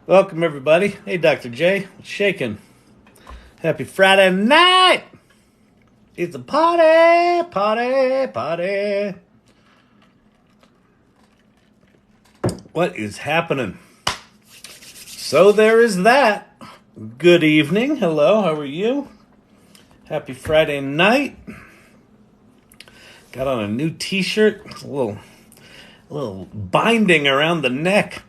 Welcome, everybody. Hey, Dr. J. What's shaking? Happy Friday night. It's a party, party, party. What is happening? So there is that. Good evening. Hello, how are you? Happy Friday night. Got on a new t-shirt. It's a little binding around the neck.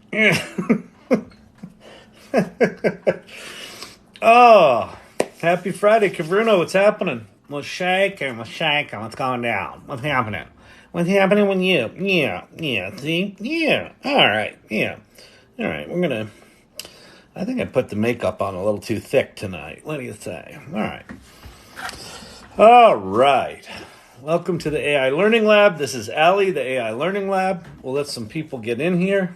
Oh, happy Friday, Cavruno. What's happening? What's shaking? What's going down? What's happening? What's happening with you? Yeah, see? Yeah, all right, yeah. All right, I think I put the makeup on a little too thick tonight. What do you say? All right. Welcome to the AI Learning Lab. This is aiLL, the AI Learning Lab. We'll let some people get in here.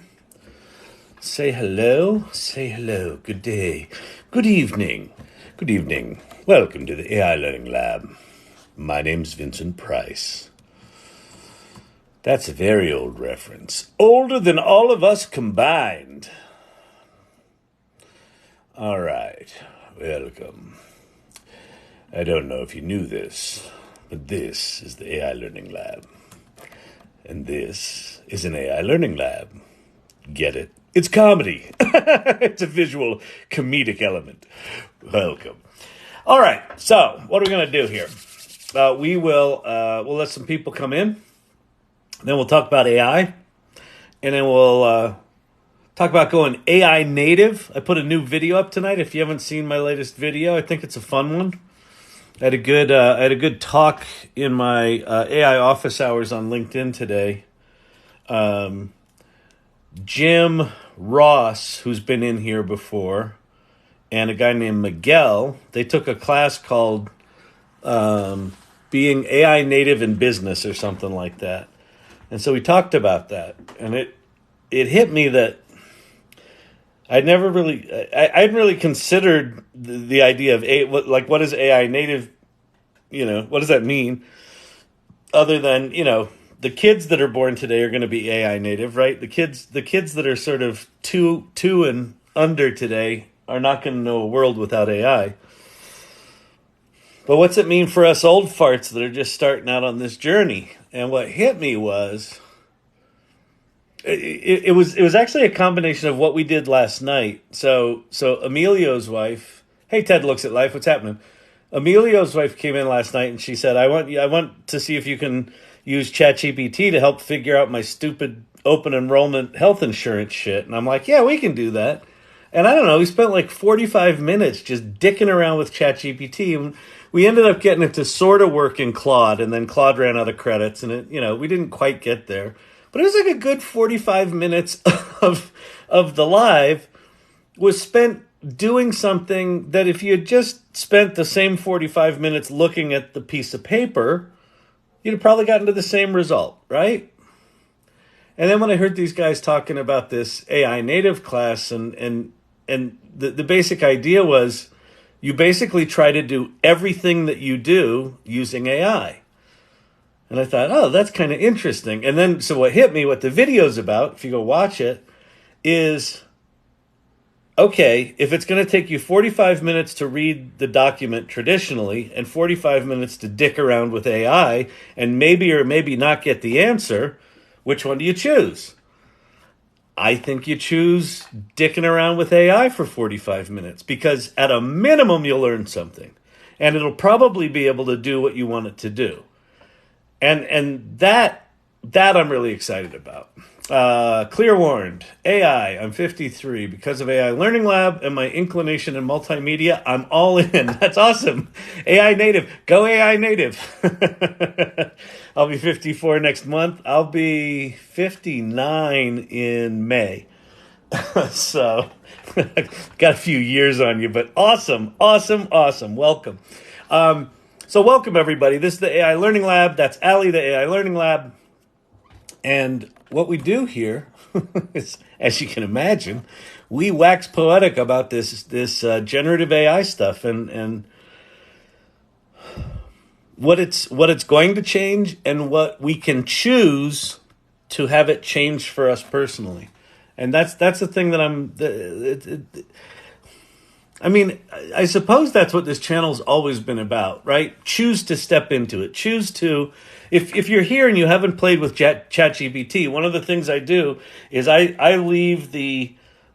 Say hello. Say hello. Good day. Good evening. Good evening. Welcome to the AI Learning Lab. My name's Vincent Price. That's a very old reference. Older than all of us combined. All right. Welcome. I don't know if you knew this, but this is the AI Learning Lab. And this is an AI Learning Lab. Get it? It's comedy. It's a visual comedic element. Welcome. All right. So what are we going to do here? We'll let some people come in. Then we'll talk about AI. And then we'll talk about going AI native. I put a new video up tonight. If you haven't seen my latest video, I think it's a fun one. I had a good talk in my AI office hours on LinkedIn today. Jim Ross, who's been in here before, and a guy named Miguel, they took a class called Being AI Native in Business or something like that. And so we talked about that. And it hit me that I hadn't really considered the idea of what is AI native, what does that mean? Other than, the kids that are born today are going to be AI native, right? The kids that are sort of two and under today are not going to know a world without AI. But what's it mean for us old farts that are just starting out on this journey? And what hit me was, it was actually a combination of what we did last night. So Emilio's wife, hey, Ted Looks at Life, what's happening? Emilio's wife came in last night and she said, I want to see if you can use ChatGPT to help figure out my stupid open enrollment health insurance shit. And I'm like, yeah, we can do that. And I don't know, we spent like 45 minutes just dicking around with ChatGPT. And we ended up getting it to sort of work in Claude, and then Claude ran out of credits, and we didn't quite get there. But it was like a good 45 minutes of the live was spent doing something that if you had just spent the same 45 minutes looking at the piece of paper, you'd have probably gotten to the same result, right? And then when I heard these guys talking about this AI native class, and the basic idea was you basically try to do everything that you do using AI. And I thought, oh, that's kind of interesting. And then, so what hit me, what the video's about, if you go watch it, is, okay, if it's going to take you 45 minutes to read the document traditionally and 45 minutes to dick around with AI and maybe or maybe not get the answer, which one do you choose? I think you choose dicking around with AI for 45 minutes because at a minimum you'll learn something and it'll probably be able to do what you want it to do. And that I'm really excited about. Clear warned, AI, I'm 53. Because of AI Learning Lab and my inclination in multimedia, I'm all in. That's awesome. AI native. Go AI native. I'll be 54 next month. I'll be 59 in May. So, got a few years on you, but awesome. Welcome. So welcome, everybody. This is the AI Learning Lab. That's aiLL, the AI Learning Lab. And what we do here is, as you can imagine, we wax poetic about this generative AI stuff and what it's going to change and what we can choose to have it change for us personally. And that's the thing that I mean, I suppose that's what this channel's always been about, right? Choose to step into it. Choose to, if you're here and you haven't played with ChatGPT, one of the things I do is I leave the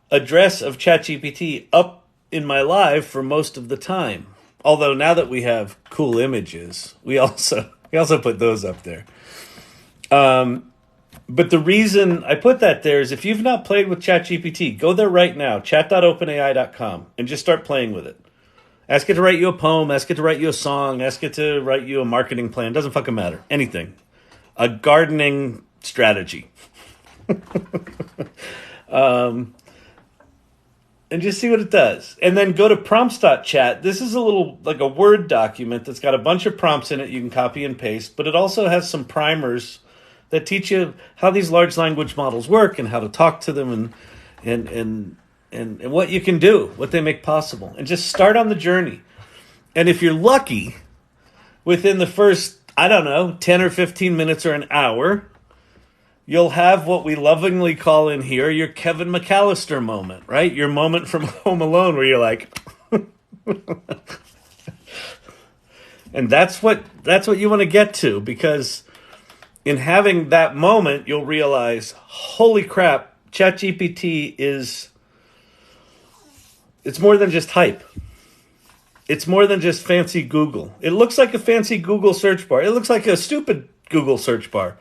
address of ChatGPT up in my live for most of the time. Although now that we have cool images, we also put those up there. But the reason I put that there is if you've not played with ChatGPT, go there right now, chat.openai.com, and just start playing with it. Ask it to write you a poem, ask it to write you a song, ask it to write you a marketing plan. Doesn't fucking matter. Anything. A gardening strategy. And just see what it does. And then go to prompts.chat. This is a little, like a Word document that's got a bunch of prompts in it you can copy and paste, but it also has some primers that teach you how these large language models work and how to talk to them and what you can do, what they make possible. And just start on the journey. And if you're lucky, within the first, 10 or 15 minutes or an hour, you'll have what we lovingly call in here your Kevin McAllister moment, right? Your moment from Home Alone where you're like... And that's what you want to get to, because in having that moment, you'll realize, holy crap, ChatGPT it's more than just hype. It's more than just fancy Google. It looks like a fancy Google search bar. It looks like a stupid Google search bar.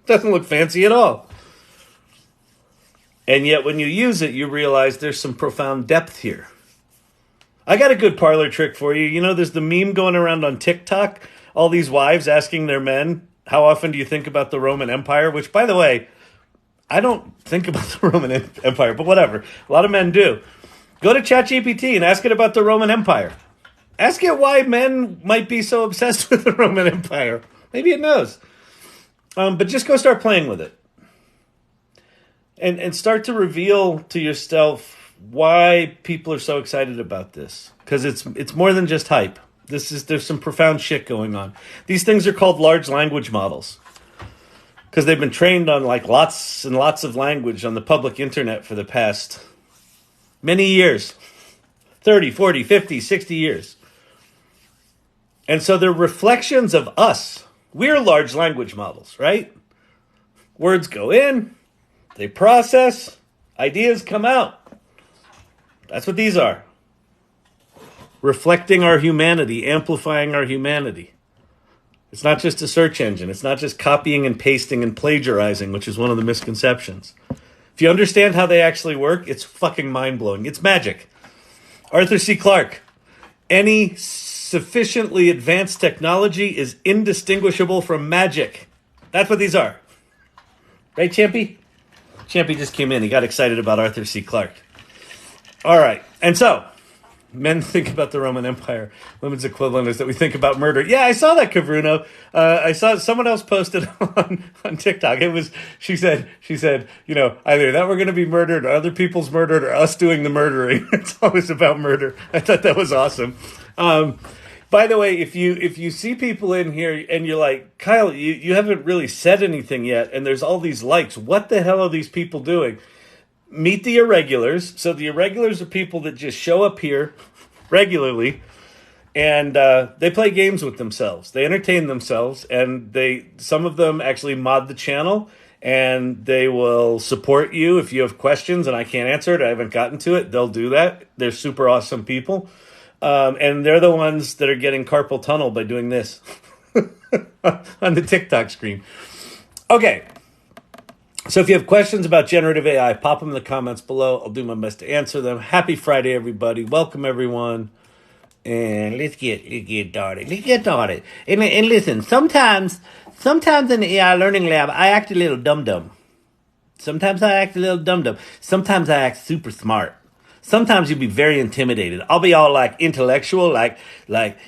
Doesn't look fancy at all. And yet when you use it, you realize there's some profound depth here. I got a good parlor trick for you. You know, there's the meme going around on TikTok, all these wives asking their men, how often do you think about the Roman Empire? Which, by the way, I don't think about the Roman Empire, but whatever. A lot of men do. Go to ChatGPT and ask it about the Roman Empire. Ask it why men might be so obsessed with the Roman Empire. Maybe it knows. But just go start playing with it. And start to reveal to yourself why people are so excited about this. Because it's more than just hype. There's some profound shit going on. These things are called large language models. Because they've been trained on like lots and lots of language on the public internet for the past many years. 30, 40, 50, 60 years. And so they're reflections of us. We're large language models, right? Words go in, they process, ideas come out. That's what these are. Reflecting our humanity, amplifying our humanity. It's not just a search engine. It's not just copying and pasting and plagiarizing, which is one of the misconceptions. If you understand how they actually work, it's fucking mind-blowing. It's magic. Arthur C. Clarke. Any sufficiently advanced technology is indistinguishable from magic. That's what these are. Right, Champy? Champy just came in. He got excited about Arthur C. Clarke. All right. And so, men think about the Roman Empire. Women's equivalent is that we think about murder. Yeah, I saw that, Kavruno. I saw someone else posted on TikTok. She said, you know, either that we're going to be murdered or other people's murdered or us doing the murdering. It's always about murder. I thought that was awesome. By the way, if you see people in here and you're like, Kyle, you haven't really said anything yet, and there's all these likes, what the hell are these people doing? Meet the irregulars. So the irregulars are people that just show up here regularly, and they play games with themselves. They entertain themselves, and some of them actually mod the channel, and they will support you if you have questions and I can't answer it, I haven't gotten to it, they'll do that. They're super awesome people. And they're the ones that are getting carpal tunnel by doing this on the TikTok screen. Okay. So if you have questions about generative AI, pop them in the comments below. I'll do my best to answer them. Happy Friday, everybody. Welcome, everyone. And let's get started. Let's get started. And listen, sometimes in the AI learning lab, I act a little dumb. Sometimes I act a little dumb. Sometimes I act super smart. Sometimes you'll be very intimidated. I'll be all like intellectual, like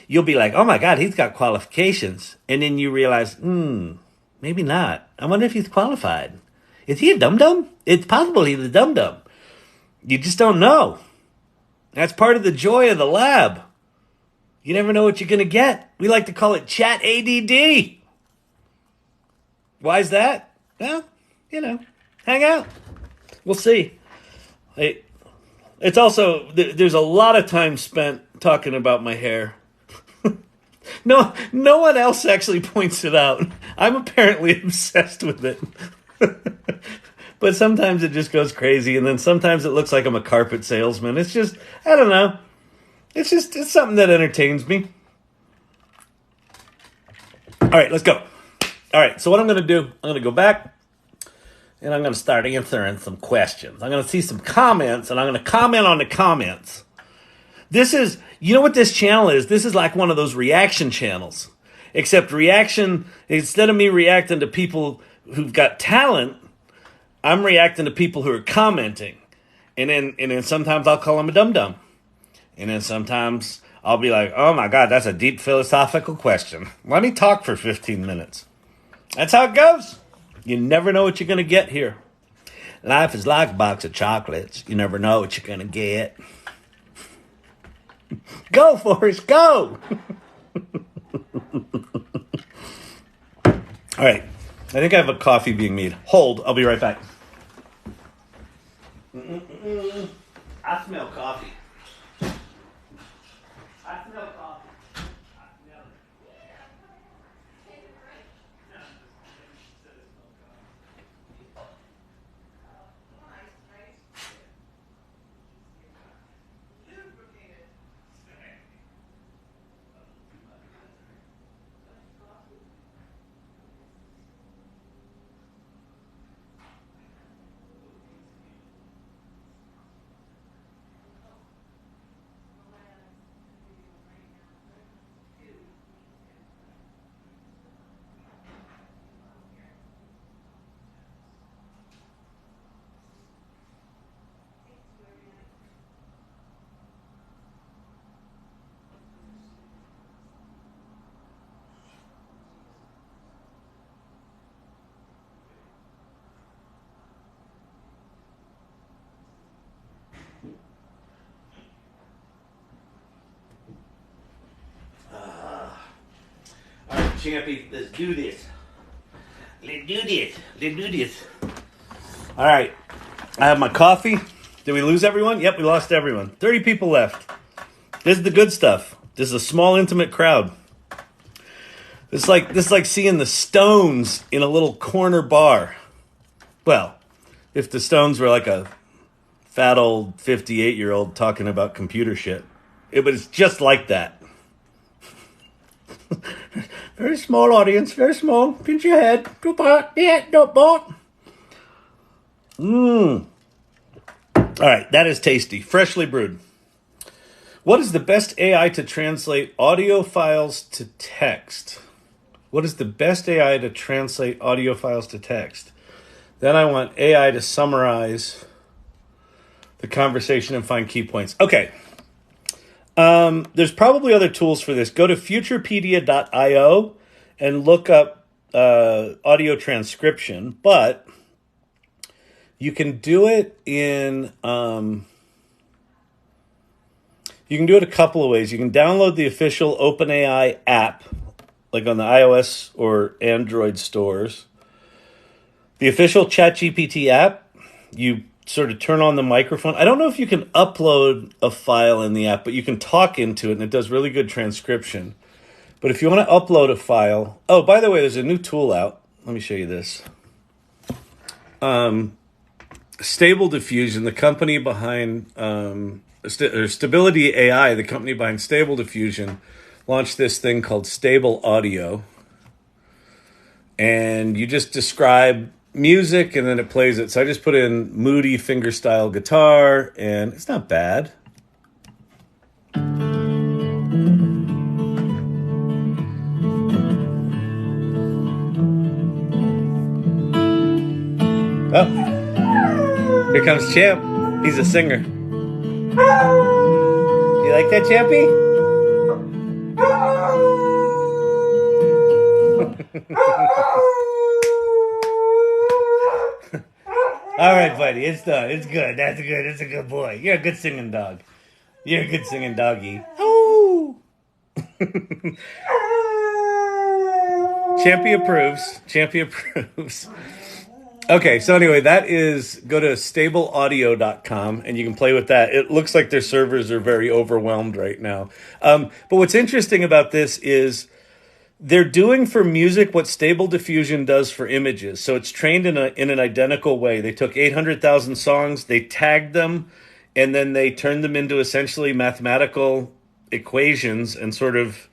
you'll be like, oh my God, he's got qualifications. And then you realize, maybe not. I wonder if he's qualified. Is he a dum-dum? It's possible he's a dum-dum. You just don't know. That's part of the joy of the lab. You never know what you're going to get. We like to call it chat ADD. Why is that? Well, hang out. We'll see. It's also, there's a lot of time spent talking about my hair. No one else actually points it out. I'm apparently obsessed with it. But sometimes it just goes crazy, and then sometimes it looks like I'm a carpet salesman. It's just, I don't know. It's something that entertains me. All right, let's go. All right, so what I'm going to do, I'm going to go back, and I'm going to start answering some questions. I'm going to see some comments, and I'm going to comment on the comments. This is, you know what this channel is? This is like one of those reaction channels. Except reaction, instead of me reacting to people who've got talent, I'm reacting to people who are commenting. And then sometimes I'll call them a dum-dum. And then sometimes I'll be like, oh my God, that's a deep philosophical question. Let me talk for 15 minutes. That's how it goes. You never know what you're going to get here. Life is like a box of chocolates. You never know what you're going to get. Go, Forrest, go! All right. I think I have a coffee being made. Hold. I'll be right back. I smell coffee. I smell coffee. I smell it. All right, Champy, let's do this. Let's do this. All right, I have my coffee. Did we lose everyone? Yep, we lost everyone. 30 people left. This is the good stuff. This is a small, intimate crowd. This is like seeing the Stones in a little corner bar. Well, if the Stones were like a fat old 58-year-old talking about computer shit. It was just like that. Very small audience, very small. Pinch your head. Don't bark. Yeah, don't bark. All right, that is tasty. Freshly brewed. What is the best AI to translate audio files to text? What is the best AI to translate audio files to text? Then I want AI to summarize the conversation and find key points. Okay. There's probably other tools for this. Go to futurepedia.io and look up audio transcription, but you can do it in you can do it a couple of ways. You can download the official OpenAI app, like on the iOS or Android stores. The official ChatGPT app, you sort of turn on the microphone. I don't know if you can upload a file in the app, but you can talk into it, and it does really good transcription. But if you want to upload a file... Oh, by the way, there's a new tool out. Let me show you this. Stable Diffusion, the company behind... Stability AI, the company behind Stable Diffusion, launched this thing called Stable Audio. And you just describe music, and then it plays it. So I just put in moody fingerstyle guitar, and it's not bad. Oh, here comes Champ. He's a singer. You like that, Champy? All right, buddy, it's done. It's good. That's good. It's a good boy. You're a good singing dog. You're a good singing doggy. Oh! Champy approves. Champy approves. Okay, so anyway, that is, go to stableaudio.com and you can play with that. It looks like their servers are very overwhelmed right now. But what's interesting about this is they're doing for music what Stable Diffusion does for images. So it's trained in an identical way. They took 800,000 songs, they tagged them, and then they turned them into essentially mathematical equations and sort of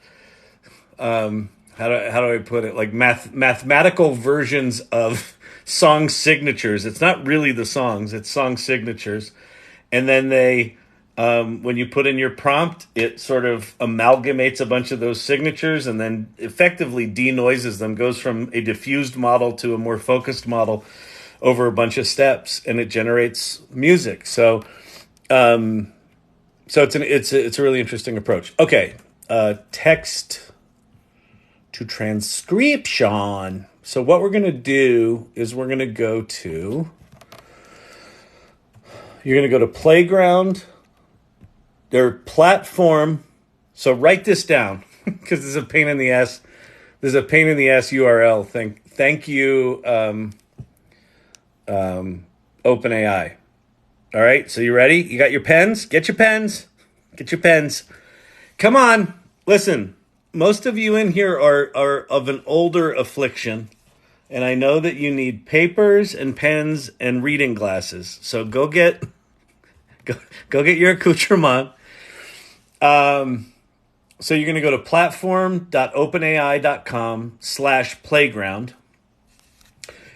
how do I put it, like mathematical versions of song signatures. It's not really the songs, it's song signatures. And then they when you put in your prompt, it sort of amalgamates a bunch of those signatures and then effectively denoises them, goes from a diffused model to a more focused model over a bunch of steps, and it generates music. So it's a really interesting approach. Okay, text to transcription. So what we're going to do is we're going to go to, you're going to go to Playground, their platform. So write this down because this is a pain in the ass. There's a pain in the ass URL. Thank you, OpenAI. All right, so you ready? You got your pens? Get your pens. Get your pens. Come on. Listen, most of you in here are of an older affliction, and I know that you need papers and pens and reading glasses. So go get your accoutrement. So you're going to go to platform.openai.com/playground.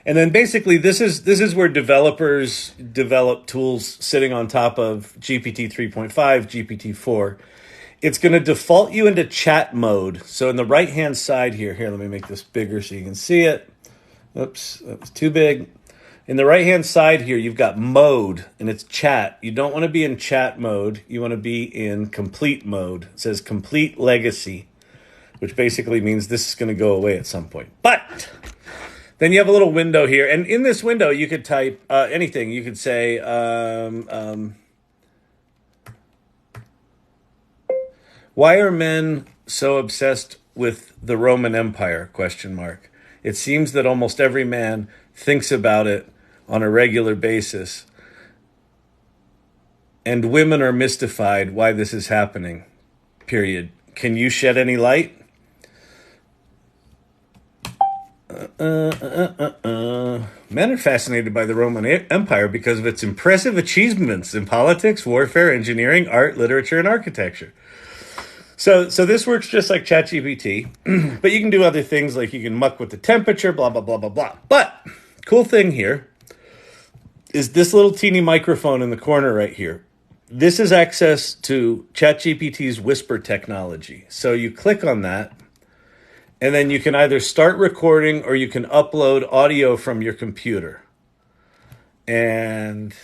And then basically this is where developers develop tools sitting on top of GPT 3.5, GPT-4. It's going to default you into chat mode. So in the right-hand side here, let me make this bigger so you can see it. Oops, that was too big. In the right-hand side here, you've got mode, and it's chat. You don't want to be in chat mode. You want to be in complete mode. It says complete legacy, which basically means this is going to go away at some point. But then you have a little window here, and in this window, you could type anything. You could say, why are men so obsessed with the Roman Empire, ? It seems that almost every man thinks about it on a regular basis, and women are mystified why this is happening, period. Can you shed any light? Men are fascinated by the Roman Empire because of its impressive achievements in politics, warfare, engineering, art, literature, and architecture. So this works just like ChatGPT, but you can do other things like you can muck with the temperature, blah, blah, blah, blah, blah. But cool thing here is this little teeny microphone in the corner right here. This is access to ChatGPT's whisper technology. So you click on that, and then you can either start recording or you can upload audio from your computer. And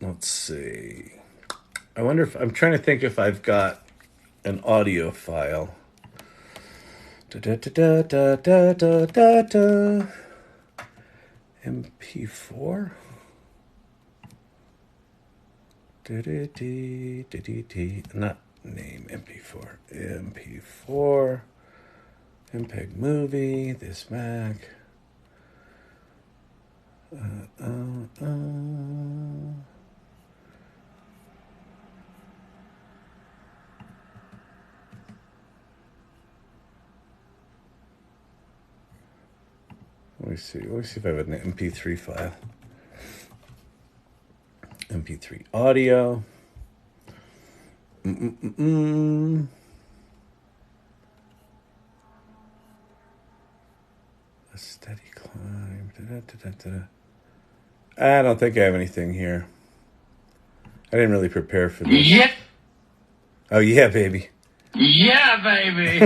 let's see. I wonder if, I'm trying to think if I've got an audio file. MP4? Not name MP4. MP4. MPEG movie. This Mac. Let me see if I have an MP3 file. MP3 audio. A steady climb. I don't think I have anything here. I didn't really prepare for this. Yeah. Oh, yeah, baby. Yeah, baby.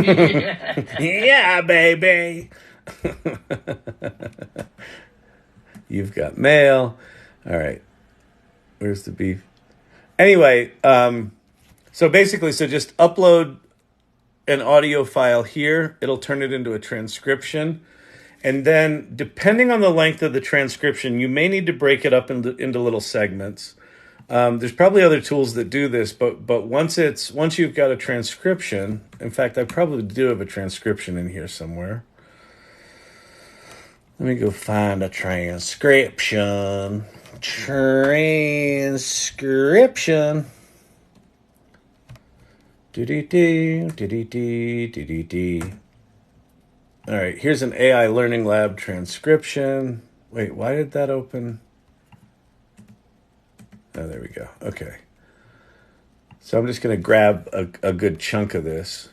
Yeah, baby. You've got mail. All right. Where's the beef? Anyway, so basically, just upload an audio file here. It'll turn it into a transcription. And then, depending on the length of the transcription, you may need to break it up into little segments. There's probably other tools that do this, but once you've got a transcription, in fact, I probably do have a transcription in here somewhere. Let me go find a transcription. Transcription. Do-do-do, do-do-do, do-do-do. All right, here's an AI Learning Lab transcription. Wait, why did that open? Oh, there we go. Okay. So I'm just going to grab a good chunk of this.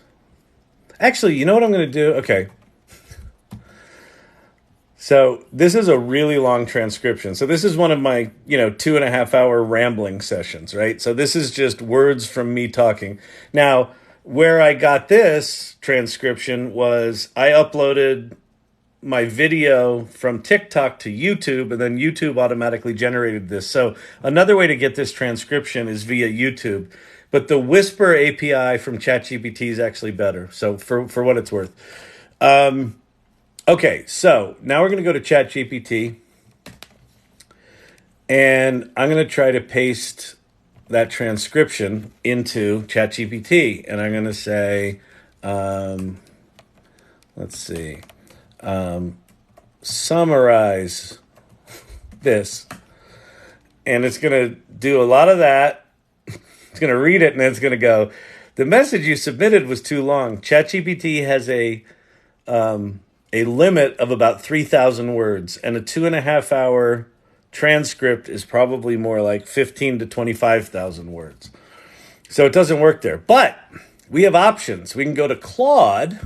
Actually, you know what I'm going to do? Okay. So this is a really long transcription. So this is one of my, 2.5 hour rambling sessions, right? So this is just words from me talking. Now, where I got this transcription was I uploaded my video from TikTok to YouTube, and then YouTube automatically generated this. So another way to get this transcription is via YouTube. But the Whisper API from ChatGPT is actually better. So for what it's worth. Okay, so now we're going to go to ChatGPT, and I'm going to try to paste that transcription into ChatGPT, and I'm going to say, let's see, summarize this, and it's going to do a lot of that. It's going to read it, and then it's going to go, the message you submitted was too long. ChatGPT has a limit of about 3,000 words, and a 2.5 hour transcript is probably more like 15 to 25,000 words. So it doesn't work there. But we have options. We can go to Claude.ai.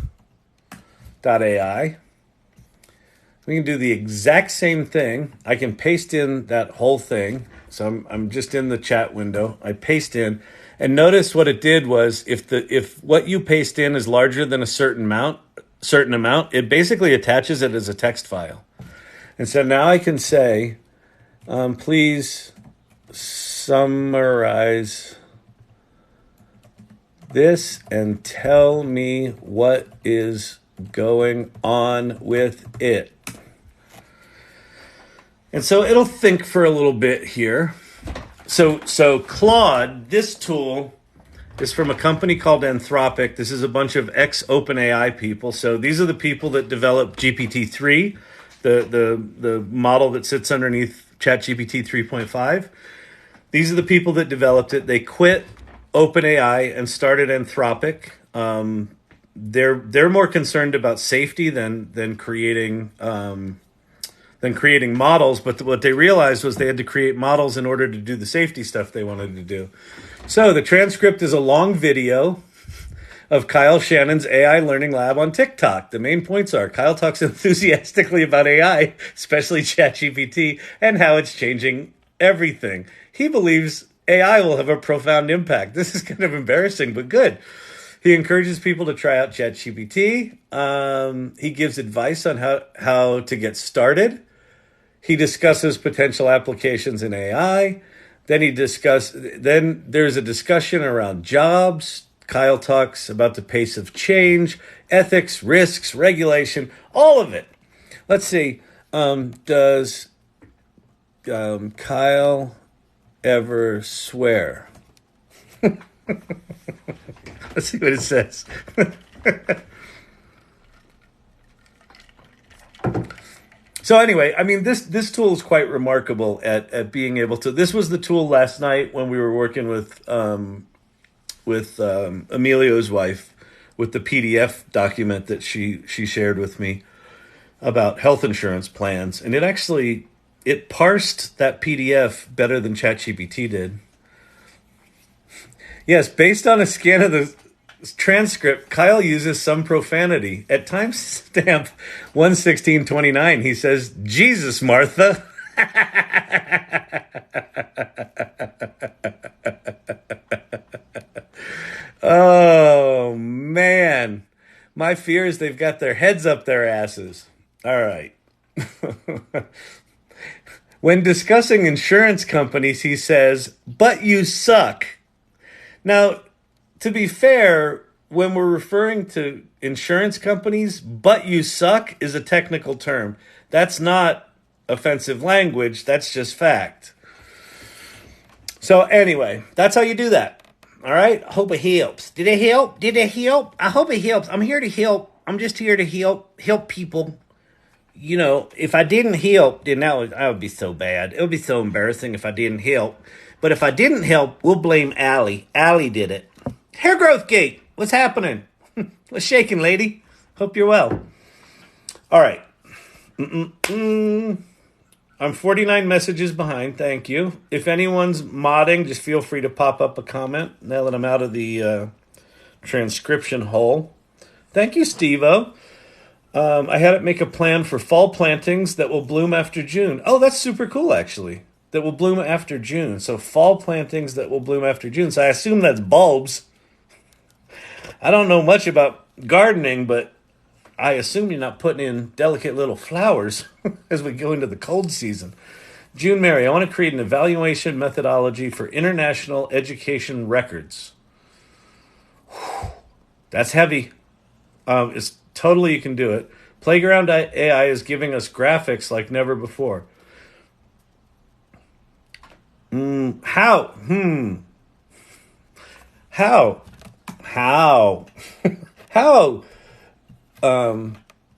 We can do the exact same thing. I can paste in that whole thing. So I'm just in the chat window. I paste in, and notice what it did was if what you paste in is larger than a certain amount, it basically attaches it as a text file. And so now I can say, please summarize this and tell me what is going on with it. And so it'll think for a little bit here. So Claude, this tool is from a company called Anthropic. This is a bunch of ex-OpenAI people. So these are the people that developed GPT-3, the model that sits underneath ChatGPT 3.5. These are the people that developed it. They quit OpenAI and started Anthropic. They're more concerned about safety than creating models. But what they realized was they had to create models in order to do the safety stuff they wanted to do. So the transcript is a long video of Kyle Shannon's AI Learning Lab on TikTok. The main points are Kyle talks enthusiastically about AI, especially ChatGPT, and how it's changing everything. He believes AI will have a profound impact. This is kind of embarrassing, but good. He encourages people to try out ChatGPT. He gives advice on how to get started. He discusses potential applications in AI. Then there's a discussion around jobs. Kyle talks about the pace of change, ethics, risks, regulation, all of it. Let's see. Does Kyle ever swear? Let's see what it says. So anyway, I mean, this tool is quite remarkable at being able to. This was the tool last night when we were working with Emilio's wife with the PDF document that she shared with me about health insurance plans, and it parsed that PDF better than ChatGPT did. Yes, based on a scan of the transcript, Kyle uses some profanity. At timestamp 1:16:29, he says, "Jesus, Martha." Oh, man. My fear is they've got their heads up their asses. All right. When discussing insurance companies, he says, "But you suck." Now, to be fair, when we're referring to insurance companies, "but you suck" is a technical term. That's not offensive language. That's just fact. So anyway, that's how you do that. All right? I hope it helps. Did it help? Did it help? I hope it helps. I'm here to help. I'm just here to help people. if I didn't help, then that would be so bad. It would be so embarrassing if I didn't help. But if I didn't help, we'll blame Allie. Allie did it. Hair growth gate. What's happening? What's shaking, lady? Hope you're well. All right. I'm 49 messages behind. Thank you. If anyone's modding, just feel free to pop up a comment now that I'm out of the transcription hole. Thank you, Steve-O. I had it make a plan for fall plantings that will bloom after June. Oh, that's super cool, actually. That will bloom after June. So fall plantings that will bloom after June. So I assume that's bulbs. I don't know much about gardening, but I assume you're not putting in delicate little flowers as we go into the cold season. June Mary, I want to create an evaluation methodology for international education records. Whew. That's heavy. It's totally, you can do it. Playground AI is giving us graphics like never before. How? How? How?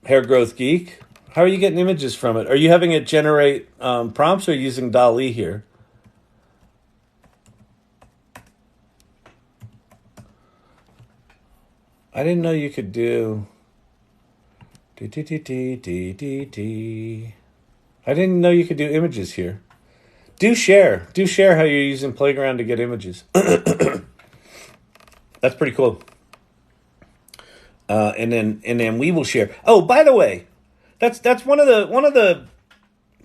Hair growth geek. How are you getting images from it? Are you having it generate prompts or using DALL-E here? I didn't know you could do. I didn't know you could do images here. Do share how you're using Playground to get images. That's pretty cool. And then we will share. Oh, by the way, that's one of the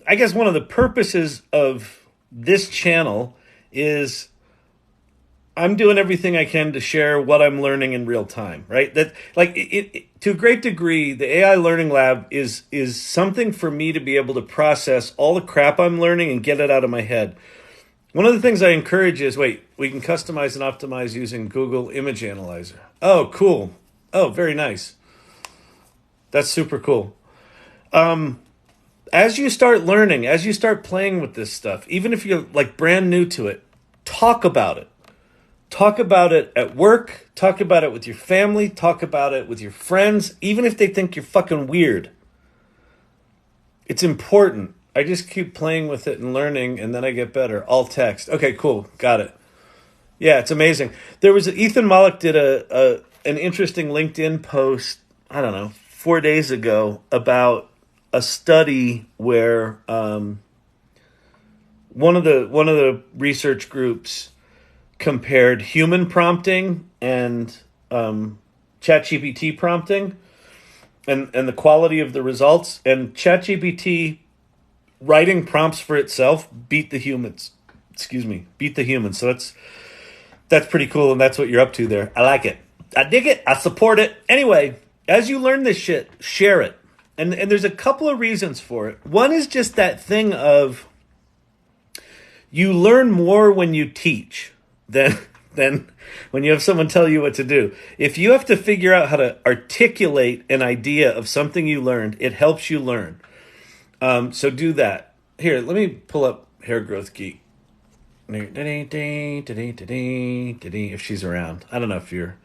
I guess one of the purposes of this channel is I'm doing everything I can to share what I'm learning in real time, right? That to a great degree, the AI Learning Lab is something for me to be able to process all the crap I'm learning and get it out of my head. One of the things I encourage is, we can customize and optimize using Google Image Analyzer. Oh, cool. Oh, very nice. That's super cool. As you start learning, as you start playing with this stuff, even if you're brand new to it, talk about it. Talk about it at work. Talk about it with your family. Talk about it with your friends, even if they think you're fucking weird. It's important. I just keep playing with it and learning, and then I get better. All text. Okay, cool. Got it. Yeah, it's amazing. There was Ethan Mollick did an interesting LinkedIn post, I don't know, 4 days ago about a study where one of the research groups compared human prompting and ChatGPT prompting and the quality of the results. And ChatGPT writing prompts for itself beat the humans. Beat the humans. So that's pretty cool, and that's what you're up to there. I like it. I dig it. I support it. Anyway, as you learn this shit, share it. And there's a couple of reasons for it. One is just that thing of you learn more when you teach than when you have someone tell you what to do. If you have to figure out how to articulate an idea of something you learned, it helps you learn. So do that. Here, let me pull up Hair Growth Geek. If she's around. I don't know if you're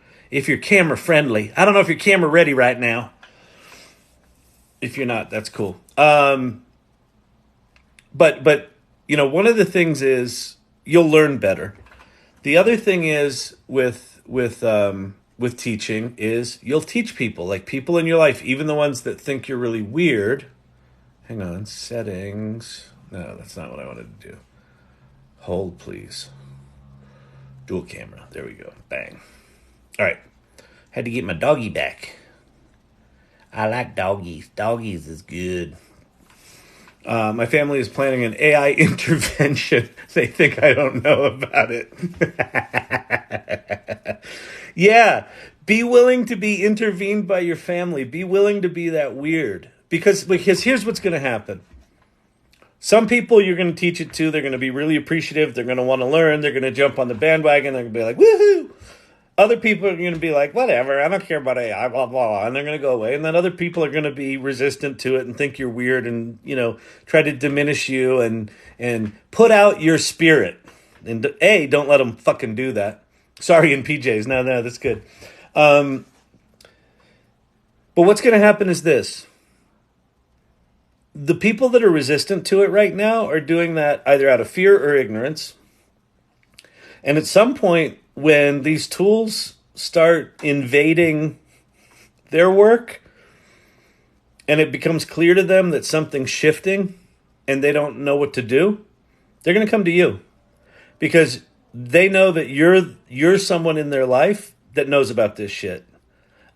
camera friendly. I don't know if you're camera ready right now. If you're not, that's cool. But one of the things is you'll learn better. The other thing is with teaching is you'll teach people, like people in your life, even the ones that think you're really weird. Hang on, settings. No, that's not what I wanted to do. Hold, please. Dual camera. There we go. Bang. All right. Had to get my doggy back. I like doggies. Doggies is good. My family is planning an AI intervention. They think I don't know about it. Yeah. Be willing to be intervened by your family. Be willing to be that weird. Because here's what's going to happen. Some people you're going to teach it to, they're going to be really appreciative. They're going to want to learn. They're going to jump on the bandwagon. They're going to be like, woohoo. Other people are going to be like, whatever, I don't care about AI, blah, blah, blah. And they're going to go away. And then other people are going to be resistant to it and think you're weird and, try to diminish you and put out your spirit. And don't let them fucking do that. Sorry, in PJs. No, that's good. But what's going to happen is this. the people that are resistant to it right now are doing that either out of fear or ignorance. And at some point, when these tools start invading their work and it becomes clear to them that something's shifting and they don't know what to do, they're going to come to you because they know that you're someone in their life that knows about this shit.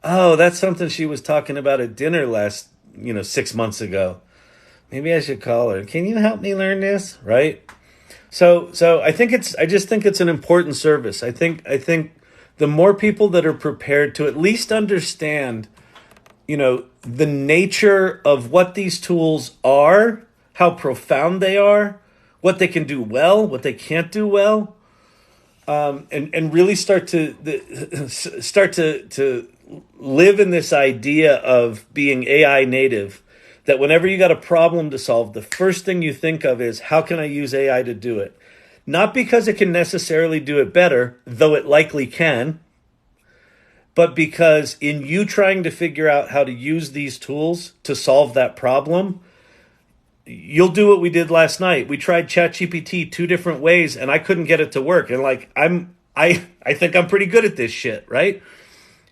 Oh, that's something she was talking about at dinner 6 months ago. Maybe I should call her. Can you help me learn this? Right? So I just think it's an important service. I think the more people that are prepared to at least understand, the nature of what these tools are, how profound they are, what they can do well, what they can't do well, and really start to live in this idea of being AI native, that whenever you got a problem to solve, the first thing you think of is, how can I use AI to do it? Not because it can necessarily do it better, though it likely can, but because in you trying to figure out how to use these tools to solve that problem, you'll do what we did last night. We tried ChatGPT 2 different ways, and I couldn't get it to work. And I think I'm pretty good at this shit, right?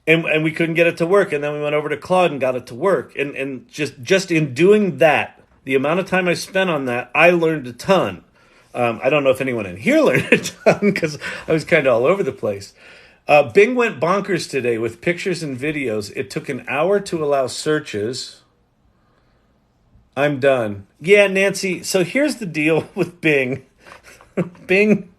And we couldn't get it to work. And then we went over to Claude and got it to work. And just in doing that, the amount of time I spent on that, I learned a ton. I don't know if anyone in here learned a ton because I was kind of all over the place. Bing went bonkers today with pictures and videos. It took an hour to allow searches. I'm done. Yeah, Nancy. So here's the deal with Bing. Bing.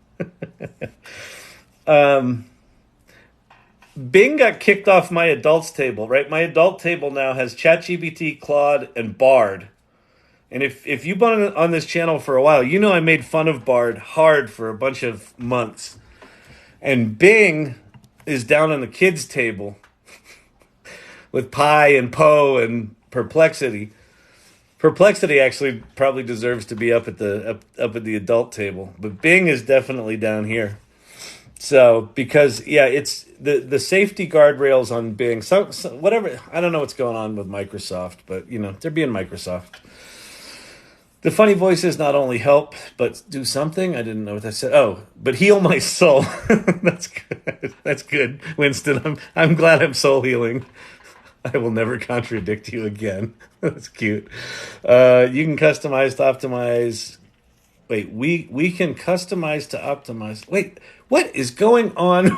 Bing got kicked off my adults table, right? My adult table now has ChatGPT, Claude, and Bard. And if you've been on this channel for a while, I made fun of Bard hard for a bunch of months. And Bing is down on the kids' table with Pi and Poe and Perplexity. Perplexity actually probably deserves to be up at the adult table, but Bing is definitely down here. So, because, it's the safety guardrails on Bing. So whatever, I don't know what's going on with Microsoft, but, they're being Microsoft. The funny voices not only help, but do something. I didn't know what that said. Oh, but heal my soul. That's good. That's good, Winston. I'm glad I'm soul healing. I will never contradict you again. That's cute. You can customize to optimize. Wait, we can customize to optimize. Wait, what is going on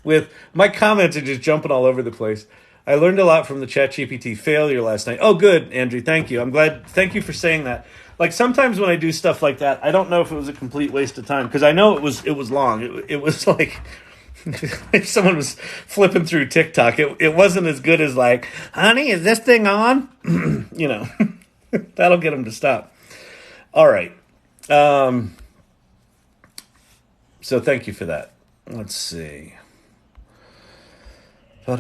with my comments are just jumping all over the place. I learned a lot from the ChatGPT failure last night. Oh, good, Andrew. Thank you. I'm glad. Thank you for saying that. Like sometimes when I do stuff like that, I don't know if it was a complete waste of time because I know it was long. It was like if someone was flipping through TikTok. It wasn't as good as like, honey, is this thing on? That'll get them to stop. All right. So thank you for that. Let's see. I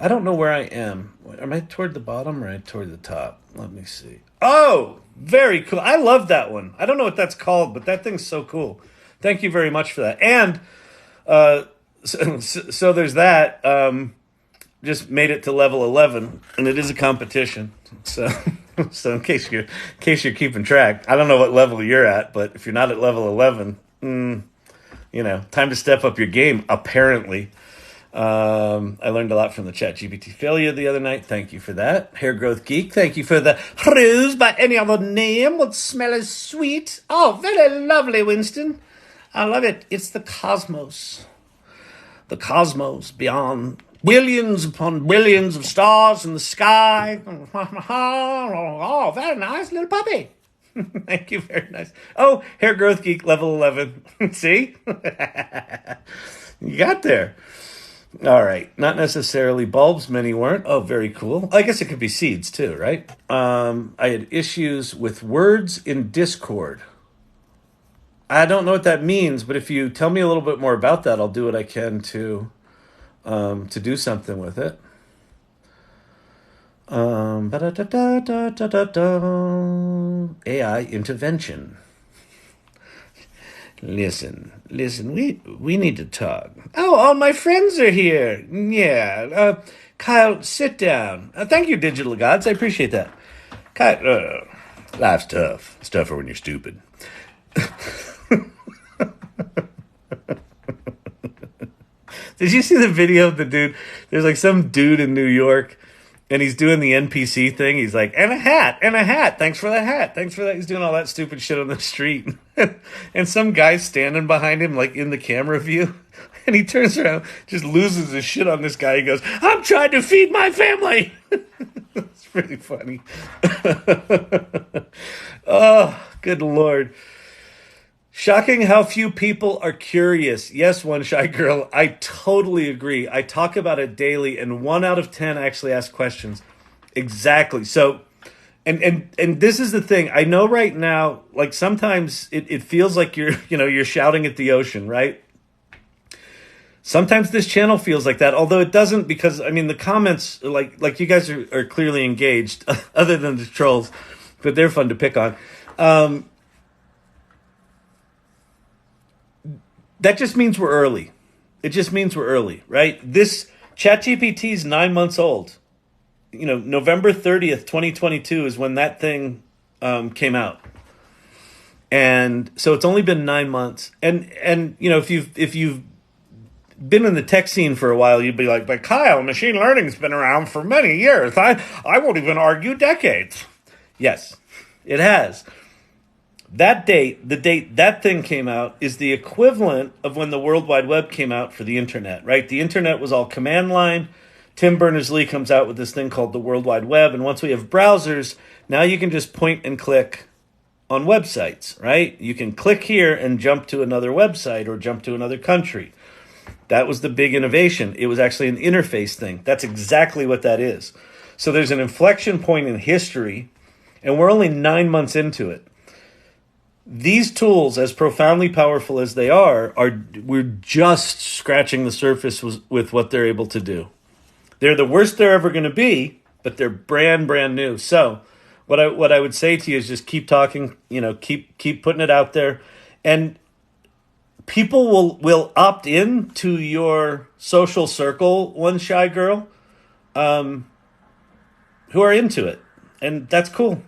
don't know where I am. Am I toward the bottom or am I toward the top? Let me see. Oh, very cool. I love that one. I don't know what that's called, but that thing's so cool. Thank you very much for that. And so there's that. Just made it to level 11, and it is a competition. So in case you're keeping track, I don't know what level you're at, but if you're not at level 11, time to step up your game. Apparently, I learned a lot from the ChatGPT failure the other night. Thank you for that, Hair Growth Geek. Thank you for the rose by any other name would smell as sweet. Oh, very lovely, Winston. I love it. It's the cosmos beyond. Billions upon billions of stars in the sky. Oh, very nice little puppy. Thank you, very nice. Oh, Hair Growth Geek, level 11. See? You got there. All right. Not necessarily bulbs. Many weren't. Oh, very cool. I guess it could be seeds too, right? I had issues with words in Discord. I don't know what that means, but if you tell me a little bit more about that, I'll do what I can to do something with it. AI intervention. Listen, we need to talk. Oh, all my friends are here. Yeah. Kyle, sit down. Thank you, digital gods. I appreciate that. Kyle, life's tough. It's tougher when you're stupid. Did you see the video of the dude? There's like some dude in New York, and he's doing the NPC thing. He's like, and a hat, and a hat. Thanks for the hat. Thanks for that. He's doing all that stupid shit on the street. And some guy's standing behind him, like in the camera view. And he turns around, just loses his shit on this guy. He goes, I'm trying to feed my family. It's pretty funny. Oh, good Lord. Shocking how few people are curious. Yes, one shy girl. I totally agree. I talk about it daily, and 1 out of 10 actually ask questions. Exactly. So, and this is the thing. I know right now, like sometimes it feels like you're shouting at the ocean, right? Sometimes this channel feels like that, although it doesn't, because I mean the comments are like you guys are clearly engaged, other than the trolls, but they're fun to pick on. That just means we're early. It just means we're early, right? This ChatGPT is 9 months old. November 30th, 2022 is when that thing came out. And so it's only been 9 months. And if you've been in the tech scene for a while, you'd be like, but Kyle, machine learning's been around for many years. I won't even argue decades. Yes, it has. That date, the date that thing came out, is the equivalent of when the World Wide Web came out for the internet, right? The internet was all command line. Tim Berners-Lee comes out with this thing called the World Wide Web. And once we have browsers, now you can just point and click on websites, right? You can click here and jump to another website or jump to another country. That was the big innovation. It was actually an interface thing. That's exactly what that is. So there's an inflection point in history, and we're only 9 months into it. These tools, as profoundly powerful as they are we're just scratching the surface with what they're able to do. They're the worst they're ever going to be, but they're brand new. So what I would say to you is just keep talking, keep putting it out there, and people will opt in to your social circle, one shy girl, who are into it, and that's cool.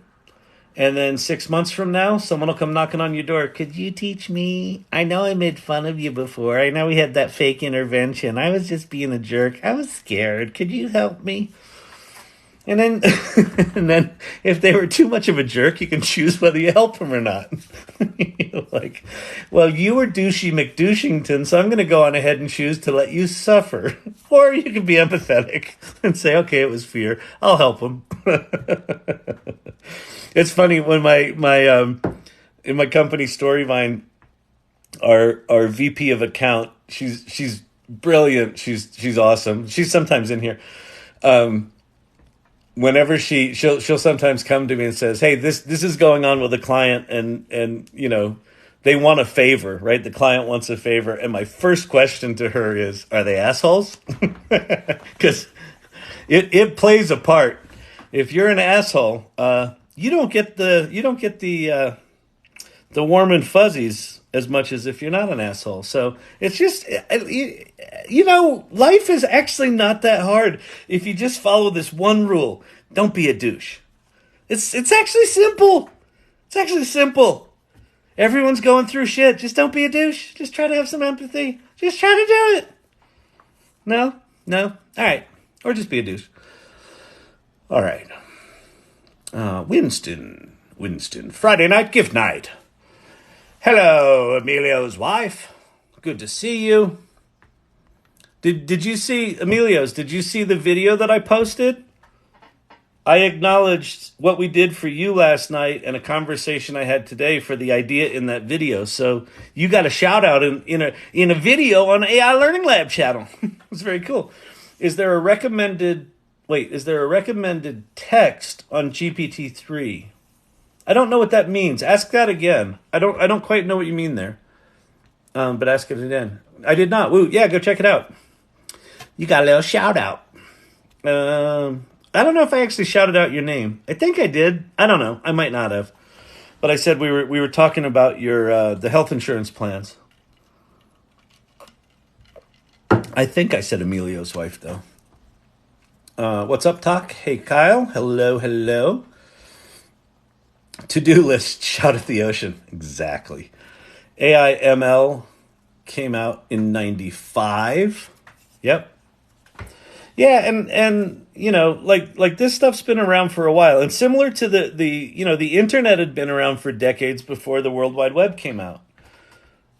And then 6 months from now, someone will come knocking on your door. Could you teach me? I know I made fun of you before. I know we had that fake intervention. I was just being a jerk. I was scared. Could you help me? And then, and then if they were too much of a jerk, you can choose whether you help them or not. Like, well, you were douchey McDouchington, so I'm going to go on ahead and choose to let you suffer. Or you can be empathetic and say, okay, it was fear. I'll help them. It's funny when my in my company Storyvine, our VP of account, she's brilliant. She's awesome. She's sometimes in here. Whenever she'll sometimes come to me and says, "Hey, this is going on with a client, and they want a favor, right? The client wants a favor." And my first question to her is, "Are they assholes?" Because it plays a part. If you're an asshole, you don't get the warm and fuzzies as much as if you're not an asshole. So it's just, life is actually not that hard if you just follow this one rule. Don't be a douche. It's actually simple. It's actually simple. Everyone's going through shit. Just don't be a douche. Just try to have some empathy. Just try to do it. No? All right. Or just be a douche. All right. Winston, Friday night gift night. Hello, Emilio's wife. Good to see you. Did you see, Emilio's, did you see the video that I posted? I acknowledged what we did for you last night and a conversation I had today for the idea in that video. So you got a shout out in a video on AI Learning Lab channel. It's very cool. Is there a recommended text on GPT-3? I don't know what that means. Ask that again. I don't quite know what you mean there. But ask it again. I did not. Woo, yeah, go check it out. You got a little shout out. I don't know if I actually shouted out your name. I think I did. I don't know. I might not have. But I said we were talking about your the health insurance plans. I think I said Emilio's wife though. What's up, Talk? Hey, Kyle. Hello, hello. To-do list, shout at the ocean. Exactly. aiML came out in 95. Yep. Yeah, and you know, like this stuff's been around for a while. And similar to the internet had been around for decades before the World Wide Web came out.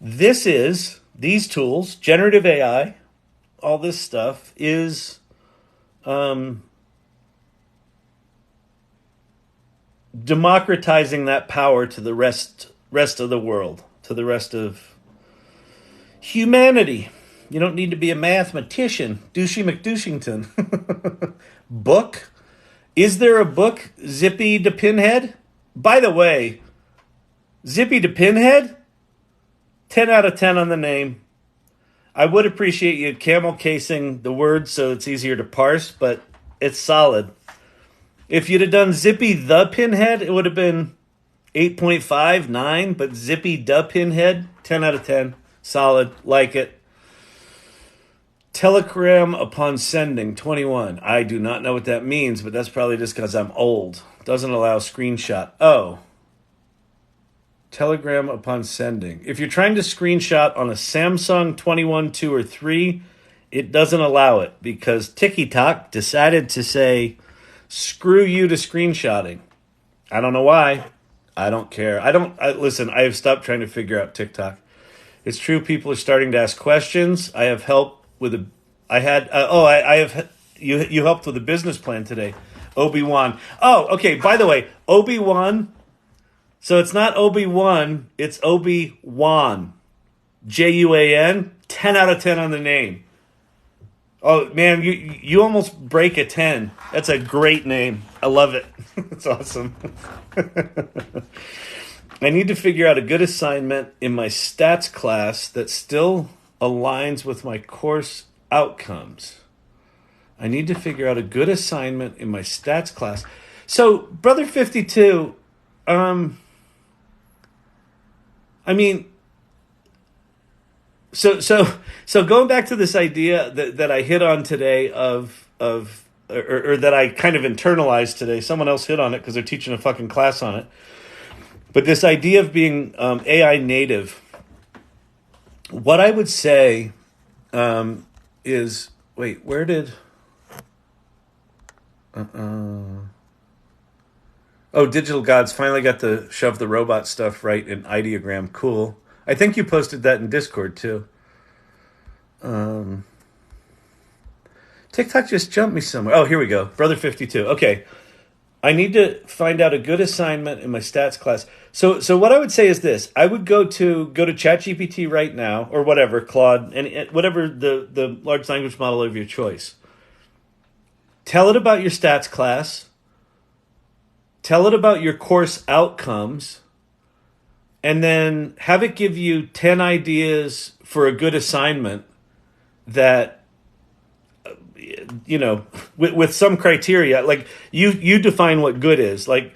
These tools, generative AI, all this stuff is democratizing that power to the rest of the world, to the rest of humanity. You don't need to be a mathematician. Douchey McDouchington. Book? Is there a book, Zippy to Pinhead? By the way, Zippy to Pinhead? 10 out of 10 on the name. I would appreciate you camel casing the words so it's easier to parse, but it's solid. If you'd have done Zippy the Pinhead, it would have been 8.5, 9, but Zippy the Pinhead, 10 out of 10. Solid. Like it. Telegram upon sending, 21. I do not know what that means, but that's probably just because I'm old. Doesn't allow screenshot. Oh. Telegram upon sending. If you're trying to screenshot on a Samsung 21, 2, or 3, it doesn't allow it because TikTok decided to say, screw you to screenshotting. I don't know why. I don't care. Listen, I have stopped trying to figure out TikTok. It's true people are starting to ask questions. I have help with you helped with a business plan today. Obi-Wan. Oh, okay, by the way, Obi-Wan. So it's not Obi-Wan, it's Obi-Wan. Juan, 10 out of 10 on the name. Oh, man, you almost break a 10. That's a great name. I love it. It's awesome. I need to figure out a good assignment in my stats class that still aligns with my course outcomes. I need to figure out a good assignment in my stats class. So, Brother 52, I mean, so going back to this idea that I hit on today or that I kind of internalized today. Someone else hit on it because they're teaching a fucking class on it. But this idea of being AI native, what I would say is, wait, where did... Oh, Digital Gods finally got to shove the robot stuff right in ideogram. Cool. I think you posted that in Discord, too. TikTok just jumped me somewhere. Oh, here we go. Brother 52. Okay. I need to find out a good assignment in my stats class. So what I would say is this. I would go to ChatGPT right now, or whatever, Claude, and whatever the large language model of your choice. Tell it about your stats class. Tell it about your course outcomes. And then have it give you 10 ideas for a good assignment that, with some criteria. Like you define what good is. Like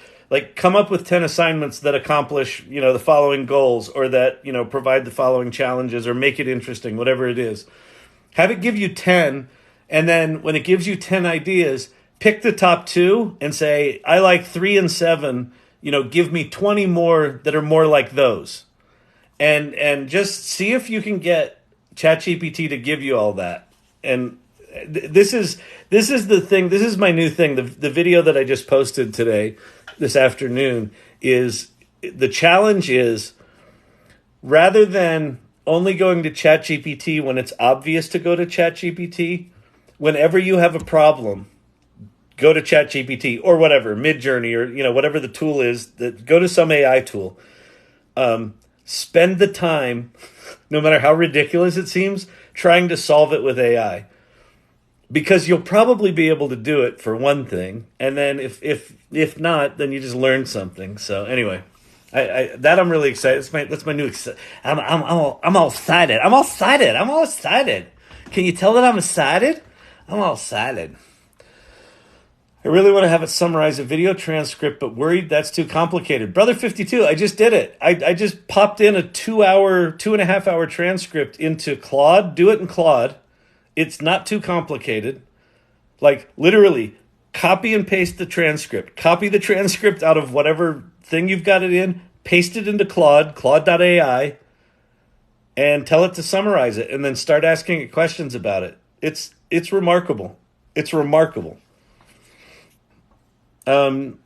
come up with 10 assignments that accomplish, the following goals, or that, provide the following challenges, or make it interesting, whatever it is. Have it give you 10, and then when it gives you 10 ideas, pick the top 2 and say, I like 3 and 7, give me 20 more that are more like those. And just see if you can get ChatGPT to give you all that. And this is the thing. This is my new thing. The video that I just posted today, this afternoon, is the challenge is, rather than only going to ChatGPT when it's obvious to go to ChatGPT, whenever you have a problem, go to ChatGPT or whatever, Midjourney, or whatever the tool is. That go to some AI tool. Spend the time, no matter how ridiculous it seems, trying to solve it with AI. Because you'll probably be able to do it for one thing, and then if not, then you just learn something. So anyway, I'm really excited. That's my new. I'm all excited. I'm all excited. Can you tell that I'm excited? I'm all excited. I really want to have it summarize a video transcript, but worried that's too complicated. Brother 52, I just did it. I just popped in a 2.5 hour transcript into Claude. Do it in Claude. It's not too complicated. Like literally copy and paste the transcript. Copy the transcript out of whatever thing you've got it in, paste it into Claude.ai, and tell it to summarize it, and then start asking it questions about it. It's remarkable. It's remarkable. Do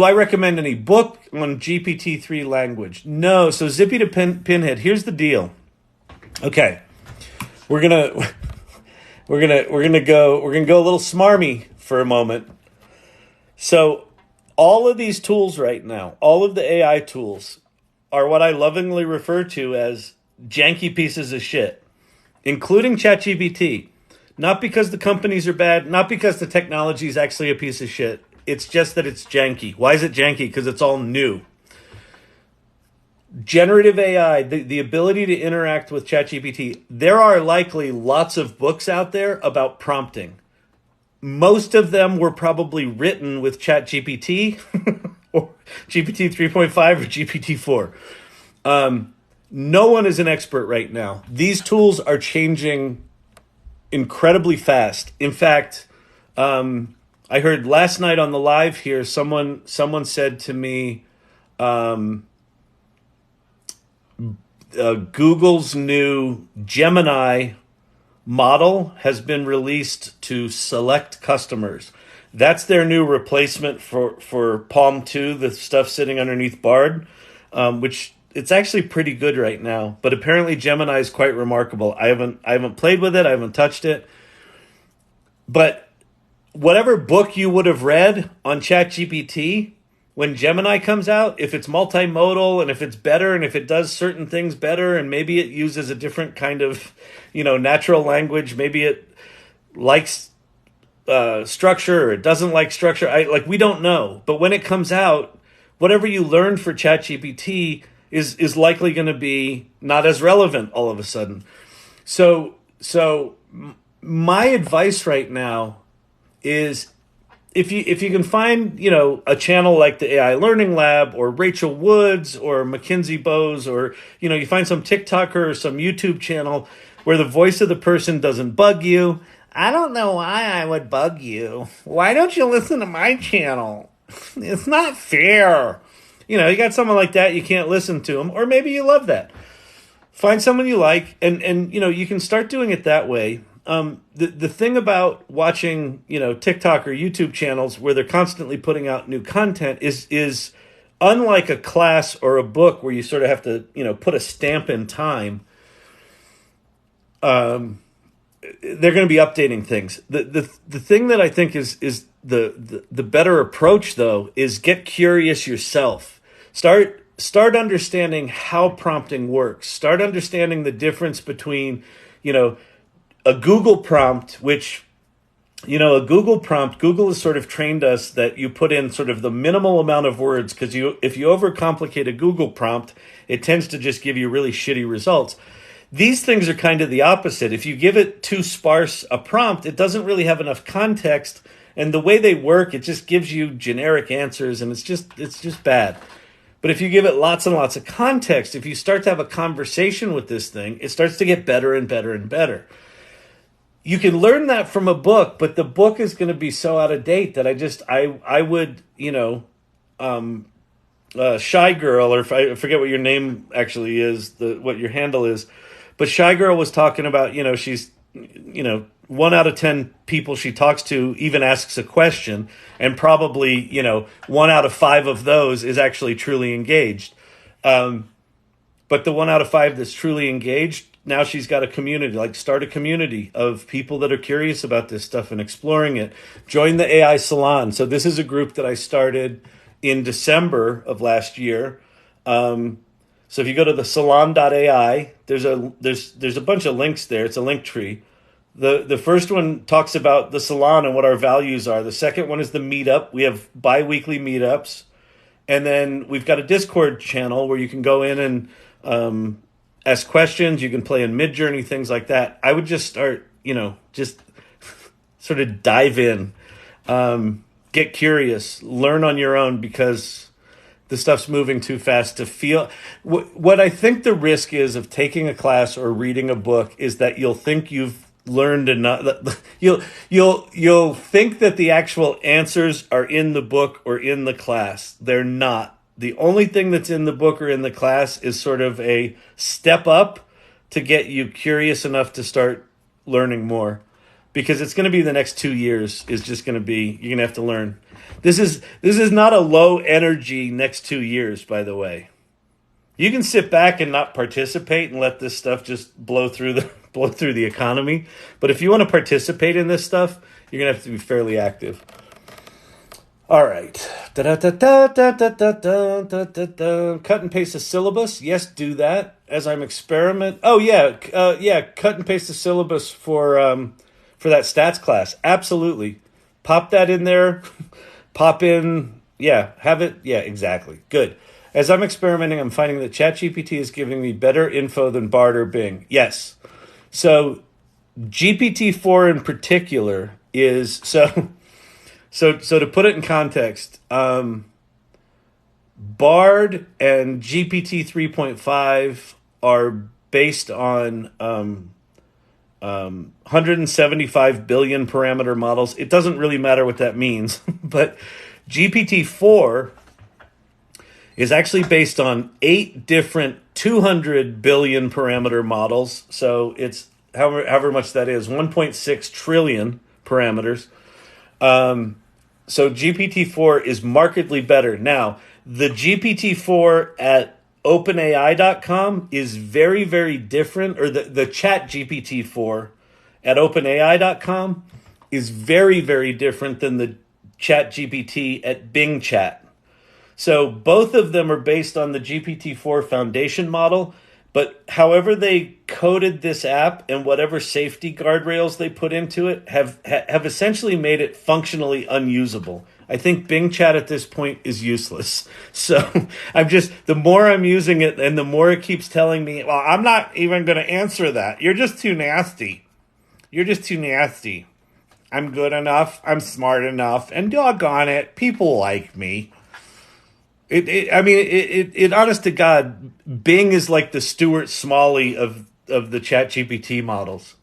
I recommend any book on GPT-3 language? No. So Zippy to Pinhead. Here's the deal. Okay, we're gonna go a little smarmy for a moment. So all of these tools right now, all of the AI tools, are what I lovingly refer to as janky pieces of shit, including ChatGPT. Not because the companies are bad, not because the technology is actually a piece of shit. It's just that it's janky. Why is it janky? Because it's all new. Generative AI, the ability to interact with ChatGPT, there are likely lots of books out there about prompting. Most of them were probably written with ChatGPT or GPT 3.5 or GPT-4. No one is an expert right now. These tools are changing incredibly fast. In fact, I heard last night on the live here, someone said to me, Google's new Gemini model has been released to select customers. That's their new replacement for Palm 2, the stuff sitting underneath Bard, which it's actually pretty good right now. But apparently Gemini is quite remarkable. I haven't played with it. I haven't touched it. But whatever book you would have read on ChatGPT, when Gemini comes out, if it's multimodal and if it's better and if it does certain things better and maybe it uses a different kind of, natural language, maybe it likes structure or it doesn't like structure. We don't know. But when it comes out, whatever you learned for ChatGPT is likely going to be not as relevant all of a sudden. So my advice right now is if you can find, a channel like the AI Learning Lab or Rachel Woods or Mackenzie Bowes, or, you find some TikToker or some YouTube channel where the voice of the person doesn't bug you. I don't know why I would bug you. Why don't you listen to my channel? It's not fair. You got someone like that, you can't listen to them, or maybe you love that. Find someone you like, and you can start doing it that way. The thing about watching, TikTok or YouTube channels where they're constantly putting out new content is unlike a class or a book where you sort of have to, put a stamp in time. They're going to be updating things. The thing that I think is the better approach, though, is get curious yourself. Start understanding how prompting works. Start understanding the difference between, a Google prompt, which, Google has sort of trained us that you put in sort of the minimal amount of words, because if you overcomplicate a Google prompt, it tends to just give you really shitty results. These things are kind of the opposite. If you give it too sparse a prompt, it doesn't really have enough context, and the way they work, it just gives you generic answers, and it's just bad. But if you give it lots and lots of context, if you start to have a conversation with this thing, it starts to get better and better and better. You can learn that from a book, but the book is going to be so out of date that I would, Shy Girl, or I forget what your name actually is, what your handle is, but Shy Girl was talking about, she's, 1 out of 10 people she talks to even asks a question, and probably, 1 out of 5 of those is actually truly engaged. But the 1 out of 5 that's truly engaged, now she's got a community, start a community of people that are curious about this stuff and exploring it. Join the AI Salon. So this is a group that I started in December of last year. So if you go to the salon.ai, there's a bunch of links there. It's a link tree. The first one talks about the salon and what our values are. The second one is the meetup. We have bi-weekly meetups. And then we've got a Discord channel where you can go in and ask questions. You can play in Midjourney, things like that. I would just start, just sort of dive in. Get curious. Learn on your own, because the stuff's moving too fast to feel. What I think the risk is of taking a class or reading a book is that you'll think you've learn to not. You'll think that the actual answers are in the book or in the class. They're not. The only thing that's in the book or in the class is sort of a step up to get you curious enough to start learning more. Because it's going to be the next 2 years is just going to be, you're going to have to learn. This is not a low energy next 2 years, by the way. You can sit back and not participate and let this stuff just blow through the economy. But if you want to participate in this stuff, you're going to have to be fairly active. All right. Cut and paste the syllabus. Yes, do that as I'm experiment. Oh, yeah. Cut and paste the syllabus for that stats class. Absolutely. Pop that in there. Pop in. Yeah, have it. Yeah, exactly. Good. As I'm experimenting, I'm finding that ChatGPT is giving me better info than Bard or Bing. Yes. So GPT-4 in particular is so to put it in context, Bard and GPT 3.5 are based on 175 billion parameter models. It doesn't really matter what that means, but GPT-4 is actually based on 8 different 200 billion parameter models. So it's however much that is, 1.6 trillion parameters. So GPT-4 is markedly better. Now, the GPT-4 at OpenAI.com is very, very different, or the ChatGPT-4 at OpenAI.com is very, very different than the ChatGPT at Bing Chat. So both of them are based on the GPT-4 foundation model, but however they coded this app and whatever safety guardrails they put into it have essentially made it functionally unusable. I think Bing Chat at this point is useless. So the more I'm using it and the more it keeps telling me, well, I'm not even going to answer that. You're just too nasty. I'm good enough. I'm smart enough. And doggone it, people like me. It honest to God, Bing is like the Stuart Smalley of the ChatGPT models.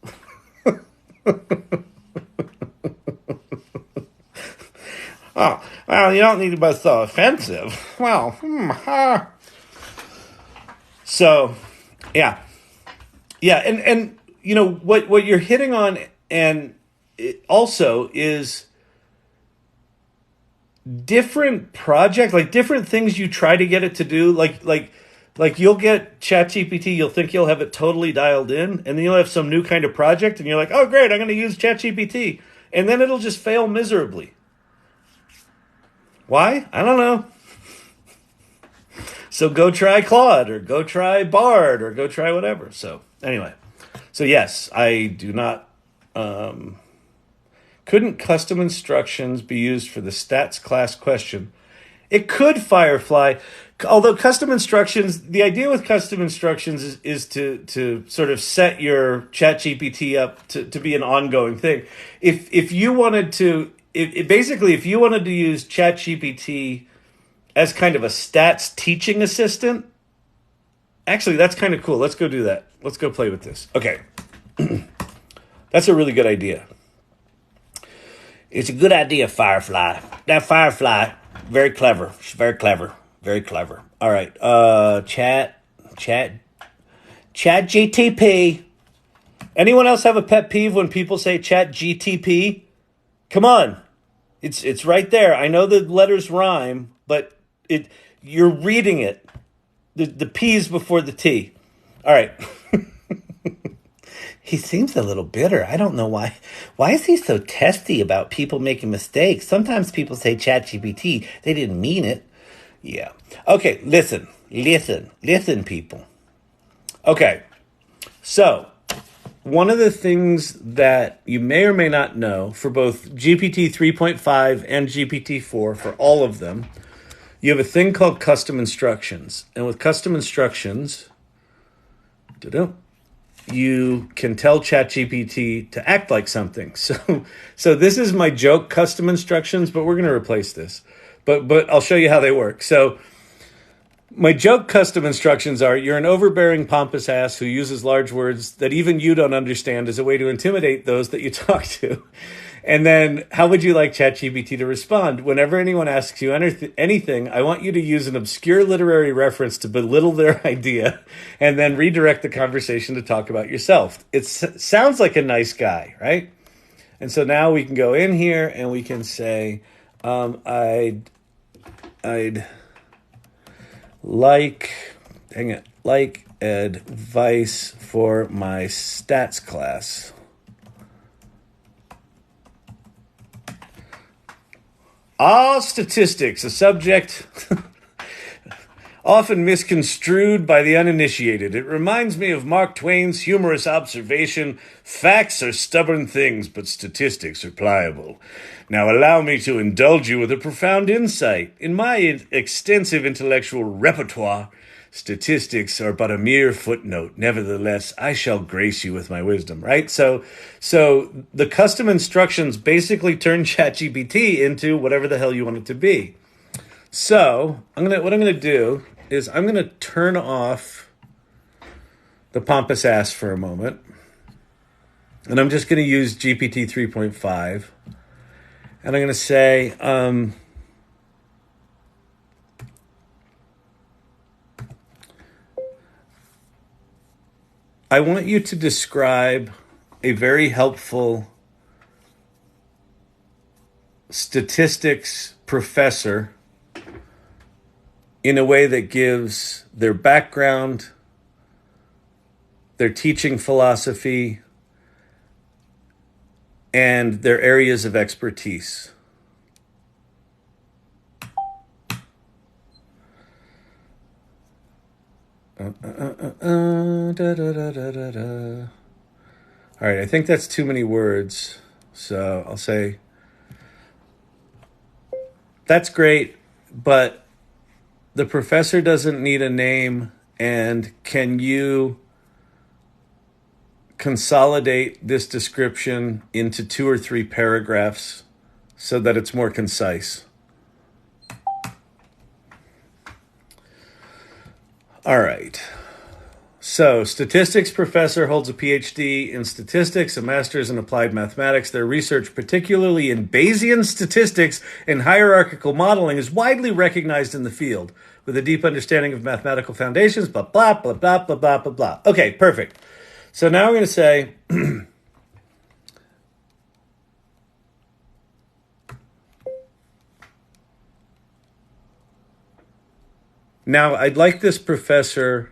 Oh, well, you don't need to be so offensive. Well, So, yeah. Yeah, and you know, what you're hitting on, and it also is different projects, like different things you try to get it to do, like you'll get ChatGPT, you'll think you'll have it totally dialed in, and then you'll have some new kind of project, and you're like, oh, great, I'm going to use ChatGPT, and then it'll just fail miserably. Why? I don't know. So go try Claude, or go try Bard, or go try whatever. So anyway, so yes, I do not. Couldn't custom instructions be used for the stats class question? It could, Firefly. Although custom instructions, the idea with custom instructions is to sort of set your ChatGPT up to be an ongoing thing. If you wanted to, if you wanted to use ChatGPT as kind of a stats teaching assistant, actually, that's kind of cool. Let's go do that. Let's go play with this. Okay. That's a really good idea. It's a good idea, Firefly. That Firefly, very clever. She's very clever. Very clever. All right. ChatGTP. Anyone else have a pet peeve when people say ChatGTP? Come on. It's right there. I know the letters rhyme, but you're reading it. The P's before the T. All right. He seems a little bitter. I don't know why. Why is he so testy about people making mistakes? Sometimes people say ChatGPT. They didn't mean it. Yeah. Okay, listen, people. Okay, so one of the things that you may or may not know for both GPT 3.5 and GPT-4, for all of them, you have a thing called custom instructions. And with custom instructions, you can tell ChatGPT to act like something. So this is my joke, custom instructions, but we're going to replace this. But I'll show you how they work. So My joke custom instructions are: you're an overbearing, pompous ass who uses large words that even you don't understand as a way to intimidate those that you talk to. And then, how would you like ChatGPT to respond? Whenever anyone asks you anything, I want you to use an obscure literary reference to belittle their idea and then redirect the conversation to talk about yourself. It sounds like a nice guy, right? And so now we can go in here and we can say, I'd like advice for my stats class. Statistics, a subject often misconstrued by the uninitiated. It reminds me of Mark Twain's humorous observation, facts are stubborn things, but statistics are pliable. Now allow me to indulge you with a profound insight. In my extensive intellectual repertoire, statistics are but a mere footnote. Nevertheless, I shall grace you with my wisdom, right? So the custom instructions basically turn ChatGPT into whatever the hell you want it to be. So what I'm gonna do is I'm gonna turn off the pompous ass for a moment, and I'm just gonna use GPT 3.5, and I'm gonna say, I want you to describe a very helpful statistics professor in a way that gives their background, their teaching philosophy, and their areas of expertise. All right, I think that's too many words, so I'll say, that's great, but the professor doesn't need a name, and can you consolidate this description into 2 or 3 paragraphs so that it's more concise? All right. So, statistics professor holds a PhD in statistics, a master's in applied mathematics. Their research, particularly in Bayesian statistics and hierarchical modeling, is widely recognized in the field with a deep understanding of mathematical foundations, blah, blah, blah, blah, blah, blah, blah, blah. Okay, perfect. So now we're going to say, now I'd like this professor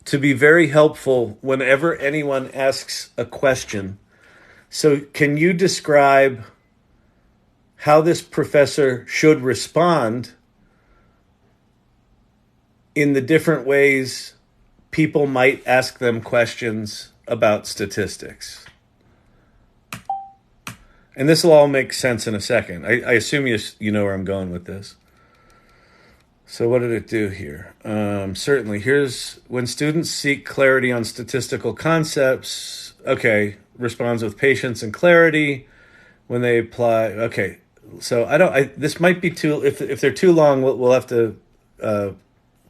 to be very helpful whenever anyone asks a question. So can you describe how this professor should respond in the different ways people might ask them questions about statistics? And this will all make sense in a second. I assume you know where I'm going with this. So what did it do here? Certainly, here's when students seek clarity on statistical concepts. Okay, responds with patience and clarity when they apply. Okay, so this might be too. If they're too long, we'll have to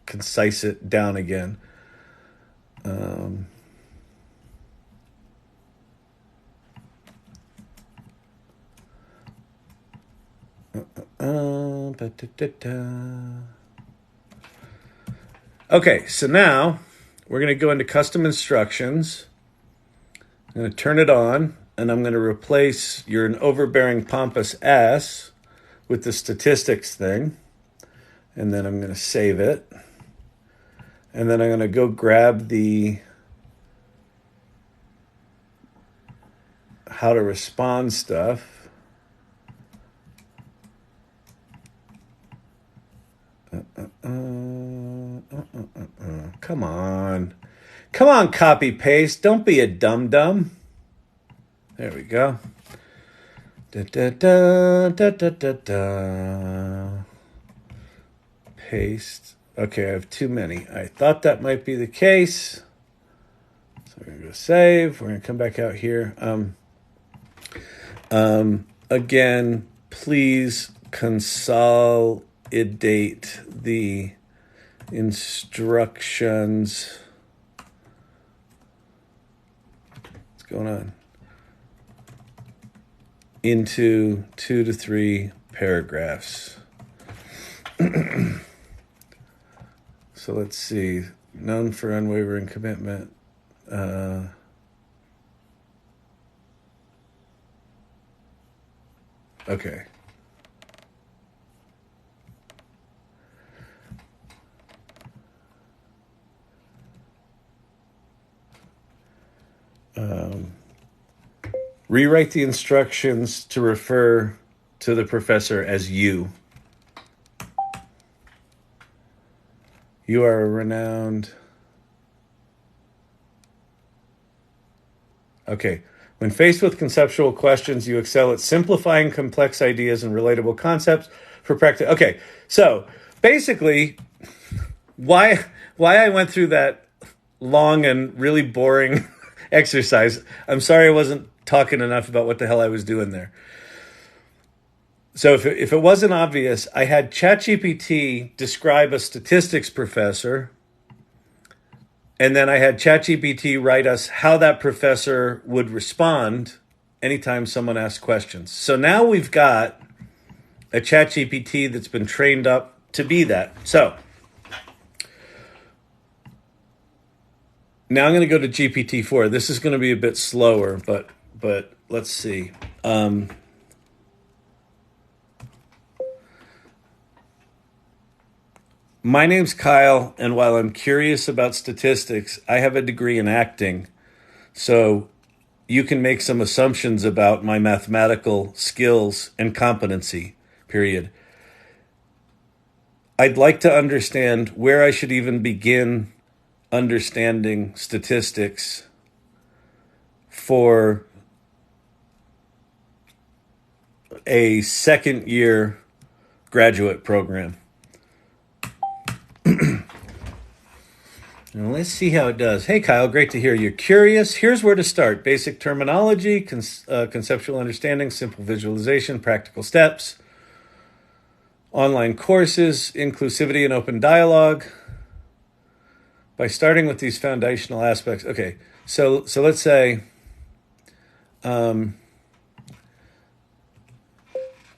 concise it down again. Okay, so now we're going to go into custom instructions. I'm going to turn it on, and I'm going to replace "you're an overbearing, pompous ass" with the statistics thing. And then I'm going to save it. And then I'm going to go grab the how to respond stuff. Come on. Come on, copy paste. Don't be a dum-dum. There we go. Da, da, da, da, da, da, da. Paste. Okay, I have too many. I thought that might be the case. So we're going to go save. We're going to come back out here. again, please consolidate the instructions. What's going on? Into 2 to 3 paragraphs. So let's see. Known for unwavering commitment. Okay. Rewrite the instructions to refer to the professor as you. You are a renowned... Okay. When faced with conceptual questions, you excel at simplifying complex ideas and relatable concepts for practice. Okay. So basically, why I went through that long and really boring exercise. I'm sorry I wasn't talking enough about what the hell I was doing there. So if it wasn't obvious, I had ChatGPT describe a statistics professor, and then I had ChatGPT write us how that professor would respond anytime someone asked questions. So now we've got a ChatGPT that's been trained up to be that. So now I'm going to go to GPT-4. This is going to be a bit slower, but let's see. My name's Kyle, and while I'm curious about statistics, I have a degree in acting, so you can make some assumptions about my mathematical skills and competency, period. I'd like to understand where I should even begin understanding statistics for a second-year graduate program. Now let's see how it does. Hey, Kyle, great to hear you're curious. Here's where to start. Basic terminology, conceptual understanding, simple visualization, practical steps, online courses, inclusivity and open dialogue. By starting with these foundational aspects. Okay, so let's say,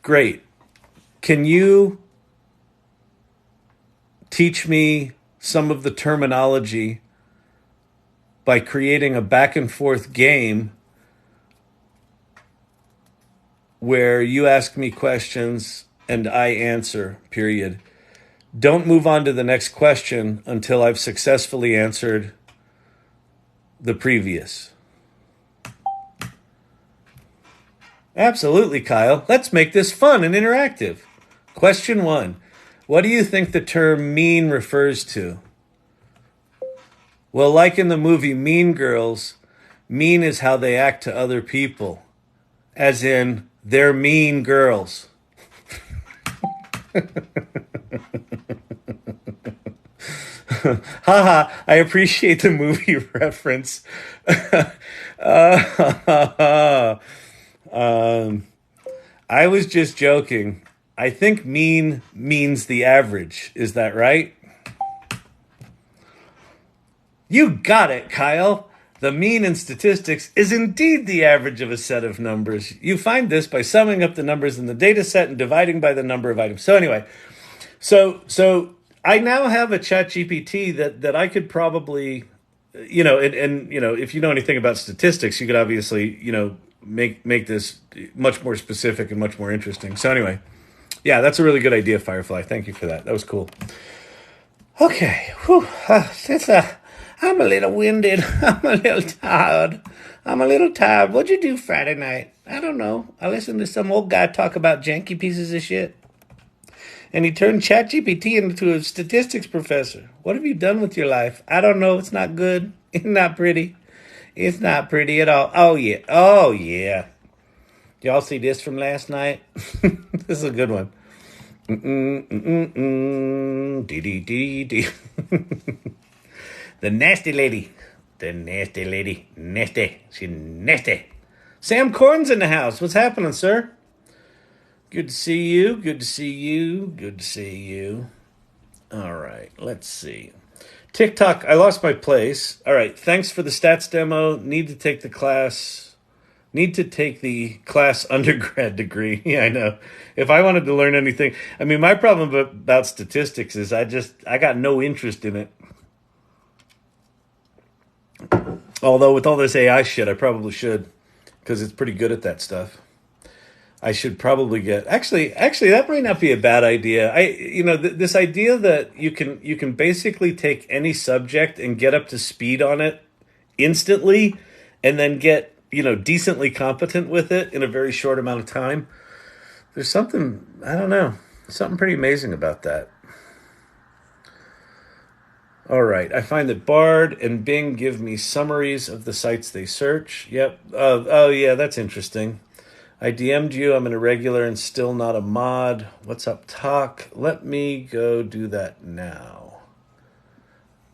great. Can you teach me some of the terminology by creating a back and forth game where you ask me questions and I answer, period. Don't move on to the next question until I've successfully answered the previous. Absolutely, Kyle. Let's make this fun and interactive. Question 1. What do you think the term mean refers to? Well, like in the movie Mean Girls, mean is how they act to other people. As in, they're mean girls. Haha, I appreciate the movie reference. I was just joking. I think mean means the average. Is that right? You got it, Kyle. The mean in statistics is indeed the average of a set of numbers. You find this by summing up the numbers in the data set and dividing by the number of items. So anyway, so I now have a ChatGPT that I could probably, and if you know anything about statistics, you could obviously, make this much more specific and much more interesting. So anyway, yeah, that's a really good idea, Firefly. Thank you for that. That was cool. Okay, I'm a little winded. I'm a little tired. What'd you do Friday night? I don't know. I listened to some old guy talk about janky pieces of shit. And he turned ChatGPT into a statistics professor. What have you done with your life? I don't know. It's not good. It's not pretty. It's not pretty at all. Oh, yeah. Y'all see this from last night? This is a good one. Dee. The nasty lady. Nasty. She's nasty. Sam Corn's in the house. What's happening, sir? Good to see you. Good to see you. Good to see you. All right, let's see. TikTok, I lost my place. All right, thanks for the stats demo. Need to take the class. Need to take the class undergrad degree. Yeah, I know. If I wanted to learn anything, I mean, my problem about statistics is I got no interest in it. Although with all this AI shit, I probably should, because it's pretty good at that stuff. I should probably get actually that might not be a bad idea. This idea that you can basically take any subject and get up to speed on it instantly, and then get decently competent with it in a very short amount of time. There's something, I don't know, something pretty amazing about that. All right, I find that Bard and Bing give me summaries of the sites they search. Yep. Oh yeah, that's interesting. I DM'd you. I'm an irregular and still not a mod. What's up, Talk? Let me go do that now.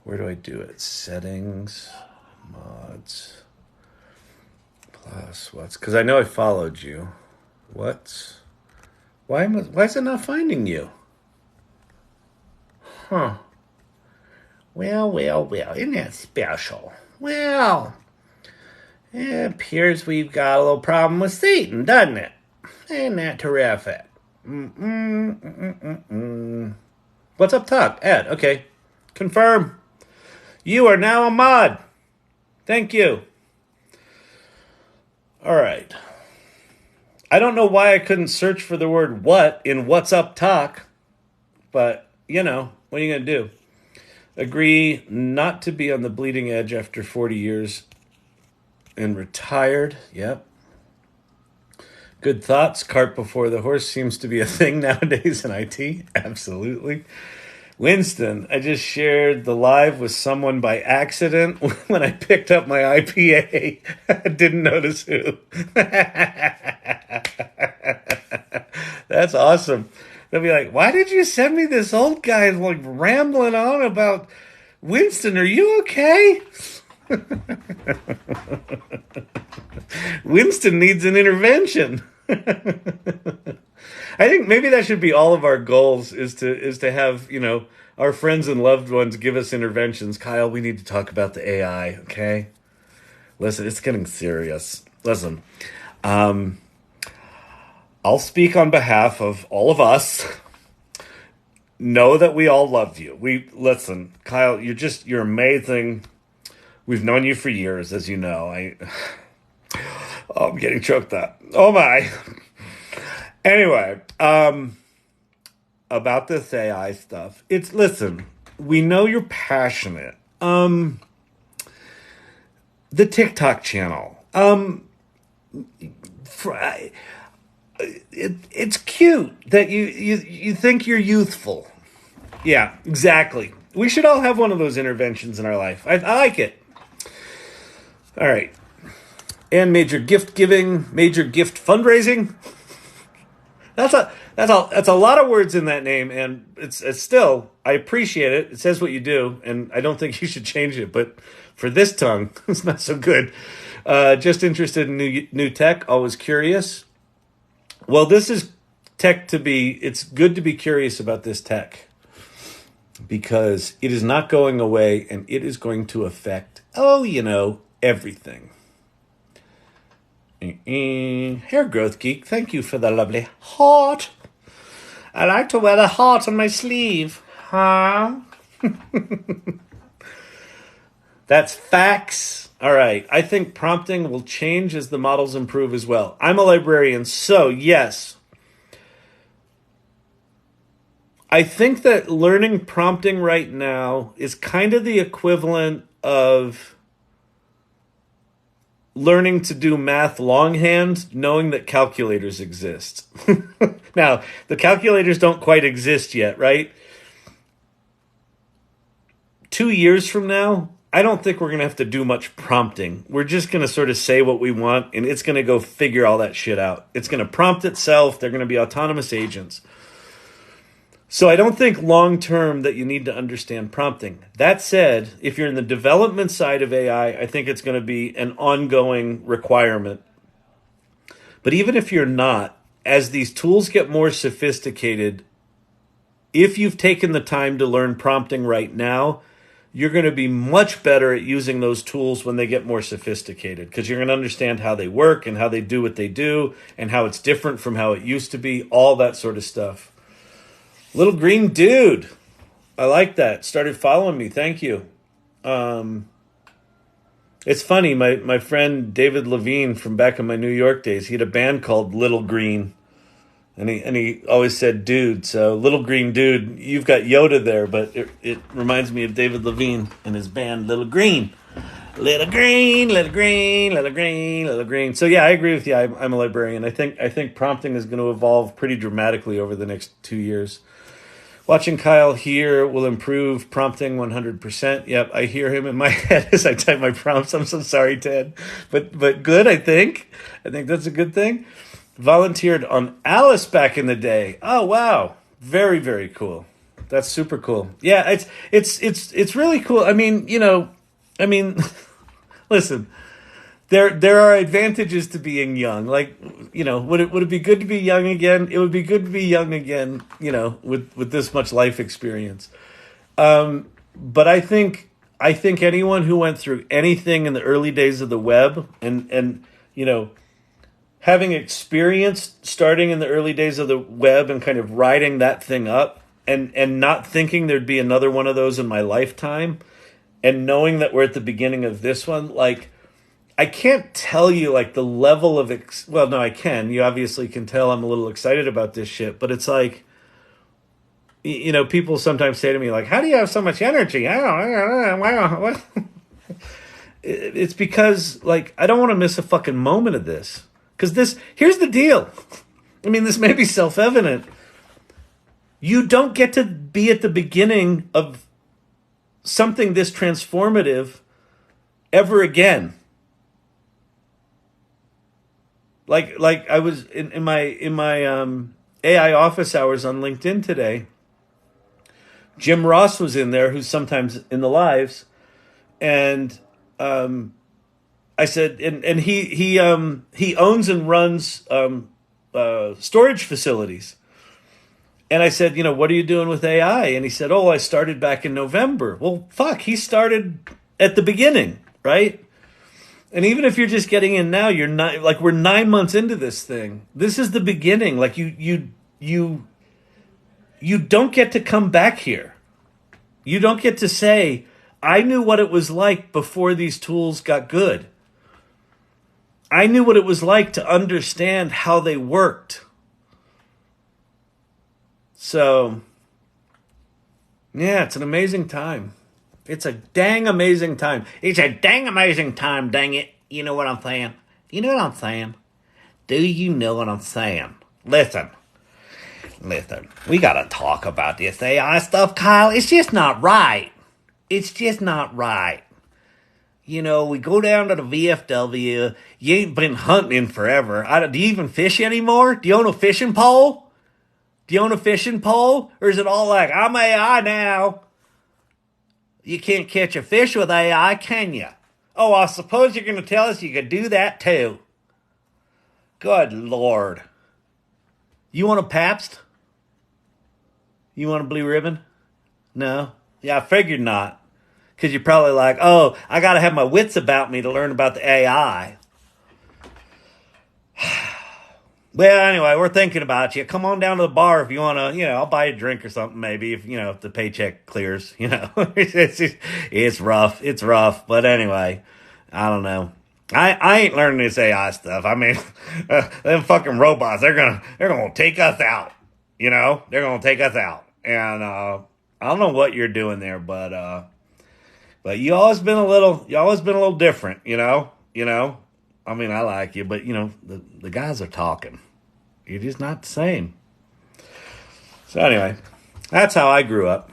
Where do I do it? Settings, mods, plus what's? Because I know I followed you. What? Why is it not finding you? Huh. Well. Isn't that special? Well. It appears we've got a little problem with Satan, doesn't it? Ain't that terrific? What's up, Talk? Ed, okay. Confirm. You are now a mod. Thank you. All right. I don't know why I couldn't search for the word what in What's Up, Talk, but, what are you going to do? Agree not to be on the bleeding edge after 40 years and retired. Yep. Good thoughts. Cart before the horse seems to be a thing nowadays in IT. Absolutely. Winston, I just shared the live with someone by accident when I picked up my IPA. I didn't notice who. That's awesome. They'll be like, why did you send me this old guy like rambling on about Winston? Are you okay? Winston needs an intervention. I think maybe that should be all of our goals is to have, our friends and loved ones give us interventions. Kyle, we need to talk about the AI, okay? Listen, it's getting serious. Listen, I'll speak on behalf of all of us. Know that we all love you. Listen, Kyle, you're amazing. We've known you for years, as you know. I'm getting choked up. Oh my. Anyway, about this AI stuff. Listen, we know you're passionate. The TikTok channel. It's cute that you think you're youthful. Yeah, exactly. We should all have one of those interventions in our life. I like it. All right. And major gift giving, major gift fundraising. That's a lot of words in that name, and it's still, I appreciate it. It says what you do, and I don't think you should change it. But for this tongue, it's not so good. Just interested in new tech, always curious. Well, this is tech it's good to be curious about this tech, because it is not going away, and it is going to affect, everything. Hair growth geek, thank you for the lovely heart. I like to wear the heart on my sleeve. Huh? That's facts. All right. I think prompting will change as the models improve as well. I'm a librarian, so yes. I think that learning prompting right now is kind of the equivalent of learning to do math longhand, knowing that calculators exist. Now, the calculators don't quite exist yet, right? 2 years from now, I don't think we're going to have to do much prompting. We're just going to sort of say what we want, and it's going to go figure all that shit out. It's going to prompt itself. They're going to be autonomous agents. So I don't think long-term that you need to understand prompting. That said, if you're in the development side of AI, I think it's going to be an ongoing requirement. But even if you're not, as these tools get more sophisticated, if you've taken the time to learn prompting right now, you're going to be much better at using those tools when they get more sophisticated, because you're going to understand how they work and how they do what they do and how it's different from how it used to be, all that sort of stuff. Little green dude. I like that. Started following me. Thank you. It's funny. My friend David Levine from back in my New York days, he had a band called Little Green. And he always said dude. So Little Green Dude, you've got Yoda there, but it reminds me of David Levine and his band Little Green. Little Green, Little Green, Little Green, Little Green. So yeah, I agree with you. I'm a librarian. I think prompting is going to evolve pretty dramatically over the next 2 years. Watching Kyle here will improve prompting 100%. Yep, I hear him in my head as I type my prompts. I'm so sorry, Ted. But good, I think. I think that's a good thing. Volunteered on Alice back in the day. Oh, wow. Very, very cool. That's super cool. Yeah, it's really cool. I mean, listen, there are advantages to being young. Like, would it be good to be young again? It would be good to be young again, with this much life experience. But I think anyone who went through anything in the early days of the web and having experienced starting in the early days of the web and kind of riding that thing up and not thinking there'd be another one of those in my lifetime, and knowing that we're at the beginning of this one, like, I can't tell you like the level of well, no, I can. You obviously can tell I'm a little excited about this shit, but it's like, people sometimes say to me like, how do you have so much energy? I don't know. It's because like I don't want to miss a fucking moment of this. Because here's the deal. I mean, this may be self-evident. You don't get to be at the beginning of something this transformative ever again. Like I was in my AI office hours on LinkedIn today. Jim Ross was in there, who's sometimes in the lives, and I said, and he owns and runs storage facilities. And I said, what are you doing with AI? And he said, oh, I started back in November. Well, fuck, he started at the beginning, right? And even if you're just getting in now, you're not, like, we're 9 months into this thing. This is the beginning. Like, you don't get to come back here. You don't get to say, I knew what it was like before these tools got good. I knew what it was like to understand how they worked. So, yeah, it's an amazing time. It's a dang amazing time. It's a dang amazing time, dang it. You know what I'm saying? You know what I'm saying? Do you know what I'm saying? Listen. We got to talk about this AI stuff, Kyle. It's just not right. It's just not right. We go down to the VFW. You ain't been hunting in forever. Do you even fish anymore? Do you own a fishing pole? Or is it all like, I'm AI now? You can't catch a fish with AI, can you? Oh, I suppose you're going to tell us you could do that too. Good Lord. You want a Pabst? You want a blue ribbon? No? Yeah, I figured not. Because you're probably like, oh, I got to have my wits about me to learn about the AI. Well, anyway, we're thinking about you. Come on down to the bar if you want to, I'll buy you a drink or something maybe if the paycheck clears, It's rough. It's rough. But anyway, I don't know. I ain't learning this AI stuff. I mean, them fucking robots, they're going to take us out. They're going to take us out. And I don't know what you're doing there, but you always been a little different, I mean, I like you, but the guys are talking. You're just not the same. So anyway, that's how I grew up.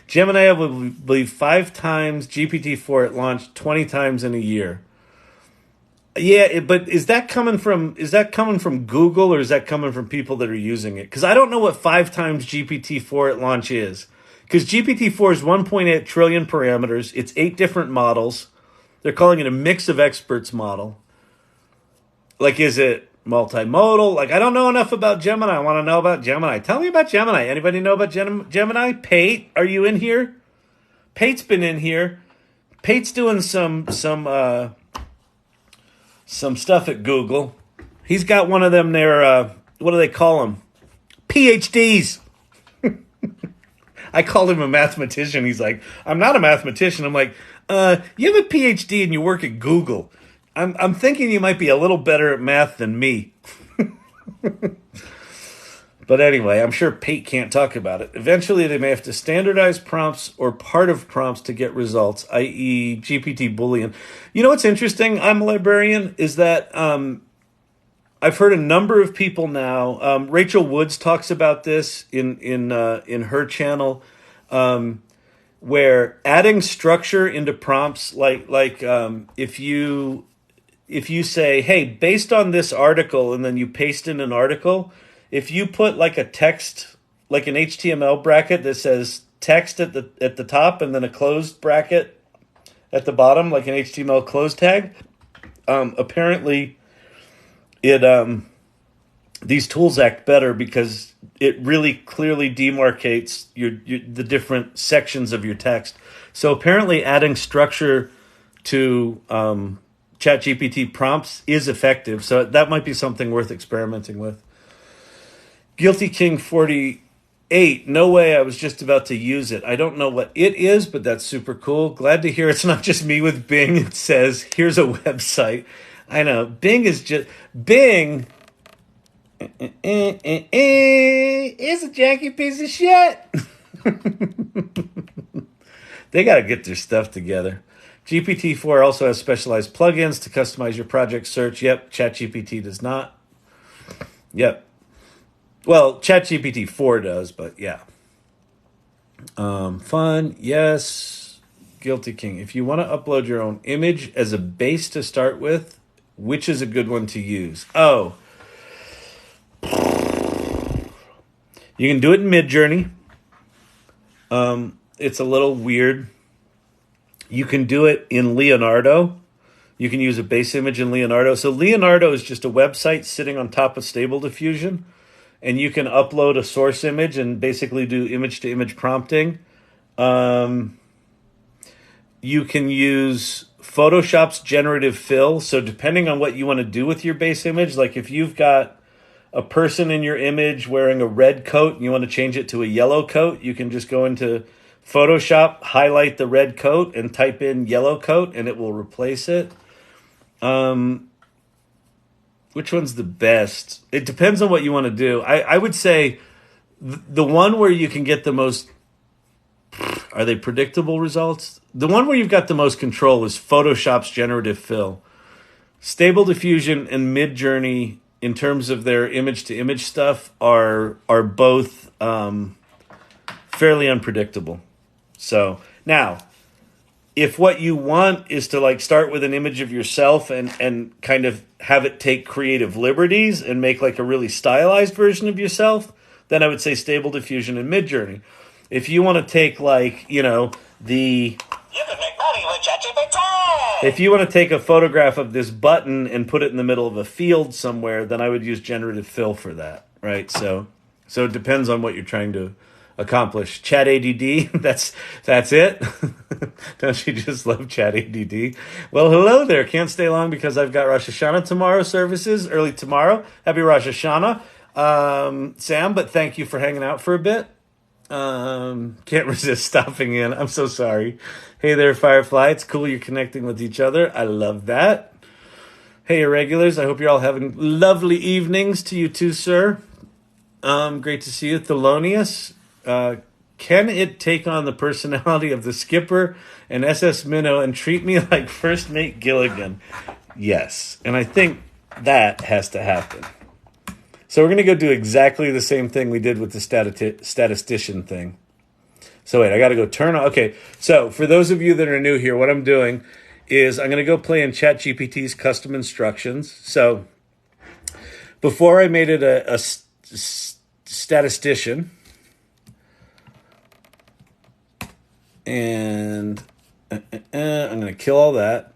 Gemini, I believe 5 times, GPT-4 at launch 20 times in a year. Yeah, but is that coming from Google, or is that coming from people that are using it? Because I don't know what 5 times GPT-4 at launch is. Because GPT-4 is 1.8 trillion parameters. It's 8 different models. They're calling it a mix of experts model. Like, is it multimodal? Like, I don't know enough about Gemini. I want to know about Gemini. Tell me about Gemini. Anybody know about Gemini? Pate, are you in here? Pate's been in here. Pate's doing some stuff at Google. He's got one of them there. What do they call them? PhDs. I called him a mathematician. He's like, I'm not a mathematician. I'm like, you have a PhD and you work at Google. I'm thinking you might be a little better at math than me. But anyway, I'm sure Pate can't talk about it. Eventually, they may have to standardize prompts or part of prompts to get results, i.e. GPT Boolean. You know what's interesting? I'm a librarian, is that I've heard a number of people now. Rachel Woods talks about this in her channel, where adding structure into prompts, like if you say, hey, based on this article, and then you paste in an article, if you put like a text, like an HTML bracket that says text at the top and then a closed bracket at the bottom, like an HTML close tag, apparently these tools act better because it really clearly demarcates the different sections of your text. So apparently adding structure to ChatGPT prompts is effective. So that might be something worth experimenting with. Guilty King 48. No way, I was just about to use it. I don't know what it is, but that's super cool. Glad to hear it's not just me with Bing. It says, here's a website. I know. Bing is just... Bing is a janky piece of shit. They got to get their stuff together. GPT-4 also has specialized plugins to customize your project search. Yep, ChatGPT does not. Yep. Well, ChatGPT 4 does, but yeah. Fun, yes. Guilty King. If you want to upload your own image as a base to start with, which is a good one to use? Oh. You can do it in Midjourney. It's a little weird. You can do it in Leonardo. You can use a base image in Leonardo. So Leonardo is just a website sitting on top of Stable Diffusion. And you can upload a source image and basically do image-to-image prompting. You can use Photoshop's generative fill. So depending on what you want to do with your base image, like if you've got a person in your image wearing a red coat and you want to change it to a yellow coat, you can just go into Photoshop, highlight the red coat, and type in yellow coat, and it will replace it. Which one's the best? It depends on what you want to do. I would say the one where you can get the most... Are they predictable results? The one where you've got the most control is Photoshop's generative fill. Stable Diffusion and Midjourney, in terms of their image-to-image stuff, are both fairly unpredictable. So, now... If what you want is to like start with an image of yourself and kind of have it take creative liberties and make like a really stylized version of yourself, then I would say Stable Diffusion and Midjourney. If you want to take like, you can make money with ChatGPT. If you want to take a photograph of this button and put it in the middle of a field somewhere, then I would use generative fill for that, right? So it depends on what you're trying to accomplish. Chat ADD, that's it. Don't you just love Chat ADD? Well, hello there. Can't stay long because I've got Rosh Hashanah tomorrow services, early tomorrow. Happy Rosh Hashanah, Sam, but thank you for hanging out for a bit. Can't resist stopping in. I'm so sorry. Hey there, Firefly. It's cool you're connecting with each other. I love that. Hey, irregulars. I hope you're all having lovely evenings to you too, sir. Great to see you. Thelonious. Can it take on the personality of the skipper and SS Minnow and treat me like First Mate Gilligan? Yes. And I think that has to happen. So we're going to go do exactly the same thing we did with the statistician thing. So wait, I got to go turn on. Okay, so for those of you that are new here, what I'm doing is I'm going to go play in ChatGPT's custom instructions. So before I made it a statistician, and I'm going to kill all that.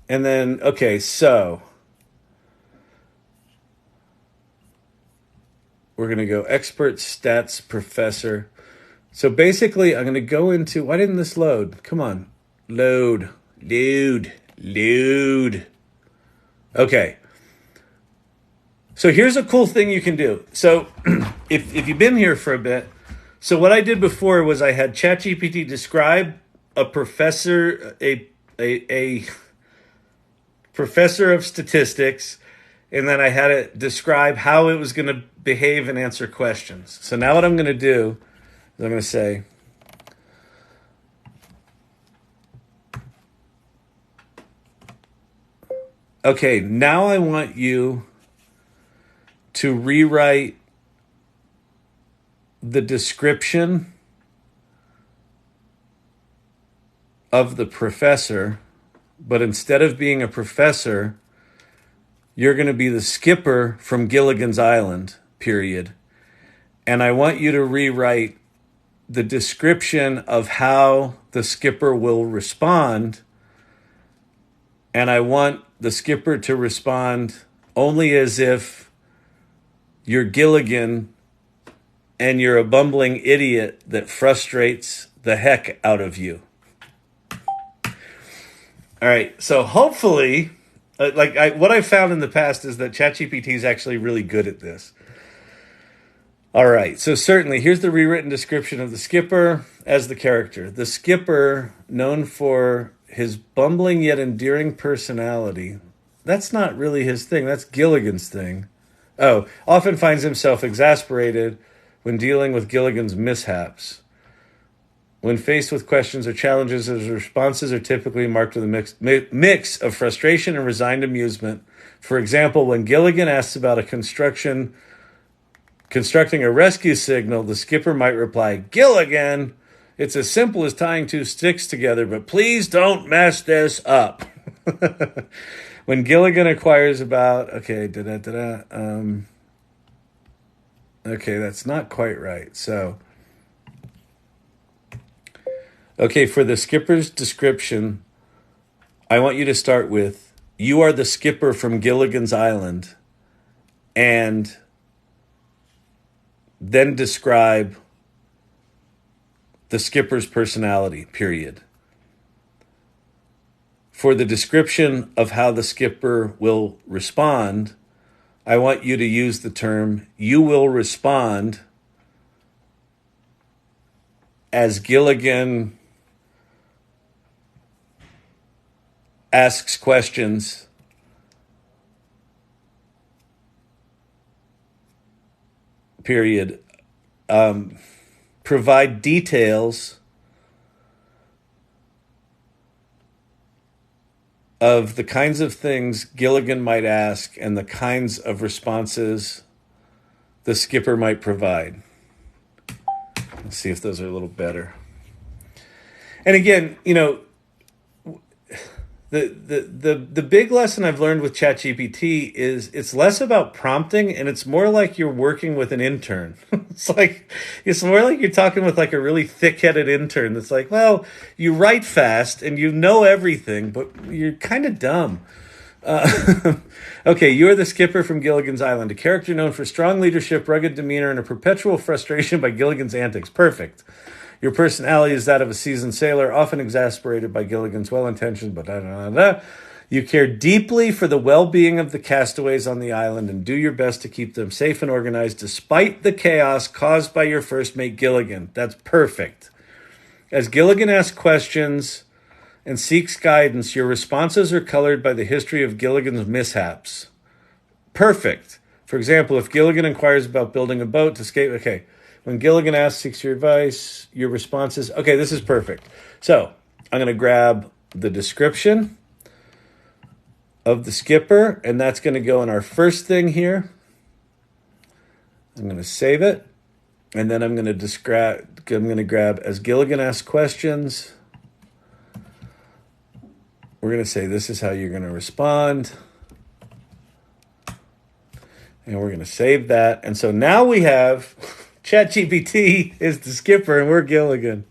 And then, okay, so we're going to go expert stats professor. So basically, I'm going to go into, why didn't this load? Come on. Load. Okay. So here's a cool thing you can do. So if you've been here for a bit, so what I did before was I had ChatGPT describe a professor, a professor of statistics, and then I had it describe how it was going to behave and answer questions. So now what I'm going to do is I'm going to say, okay, now I want you to rewrite the description of the professor, but instead of being a professor, you're going to be the skipper from Gilligan's Island, period. And I want you to rewrite the description of how the skipper will respond. And I want the skipper to respond only as if you're Gilligan and you're a bumbling idiot that frustrates the heck out of you. All right, so hopefully, what I've found in the past is that ChatGPT is actually really good at this. All right, so certainly, here's the rewritten description of the skipper as the character. The skipper, known for his bumbling yet endearing personality, that's not really his thing, that's Gilligan's thing. Oh, often finds himself exasperated when dealing with Gilligan's mishaps. When faced with questions or challenges, his responses are typically marked with a mix of frustration and resigned amusement. For example, when Gilligan asks about constructing a rescue signal, the skipper might reply, "Gilligan, it's as simple as tying two sticks together, but please don't mess this up." When Gilligan inquires about, okay, that's not quite right. So, okay, for the skipper's description, I want you to start with, "You are the skipper from Gilligan's Island," and then describe the skipper's personality, period. For the description of how the skipper will respond, I want you to use the term, "You will respond as Gilligan asks questions period." Provide details of the kinds of things Gilligan might ask and the kinds of responses the skipper might provide. Let's see if those are a little better. And again, the big lesson I've learned with ChatGPT is it's less about prompting and it's more like you're working with an intern. It's more like you're talking with like a really thick-headed intern that's like, well, you write fast and you know everything, but you're kind of dumb. Okay, you're the skipper from Gilligan's Island, a character known for strong leadership, rugged demeanor, and a perpetual frustration by Gilligan's antics. Perfect. Your personality is that of a seasoned sailor, often exasperated by Gilligan's well-intentioned, but You care deeply for the well-being of the castaways on the island and do your best to keep them safe and organized despite the chaos caused by your first mate, Gilligan. That's perfect. As Gilligan asks questions and seeks guidance, your responses are colored by the history of Gilligan's mishaps. Perfect. For example, if Gilligan inquires about building a boat to escape, okay. When Gilligan seeks your advice, your response is, okay, this is perfect. So I'm going to grab the description of the skipper, and that's going to go in our first thing here. I'm going to save it, and then I'm going to grab as Gilligan asks questions. We're going to say this is how you're going to respond. And we're going to save that. And so now we have ChatGPT is the skipper and we're Gilligan.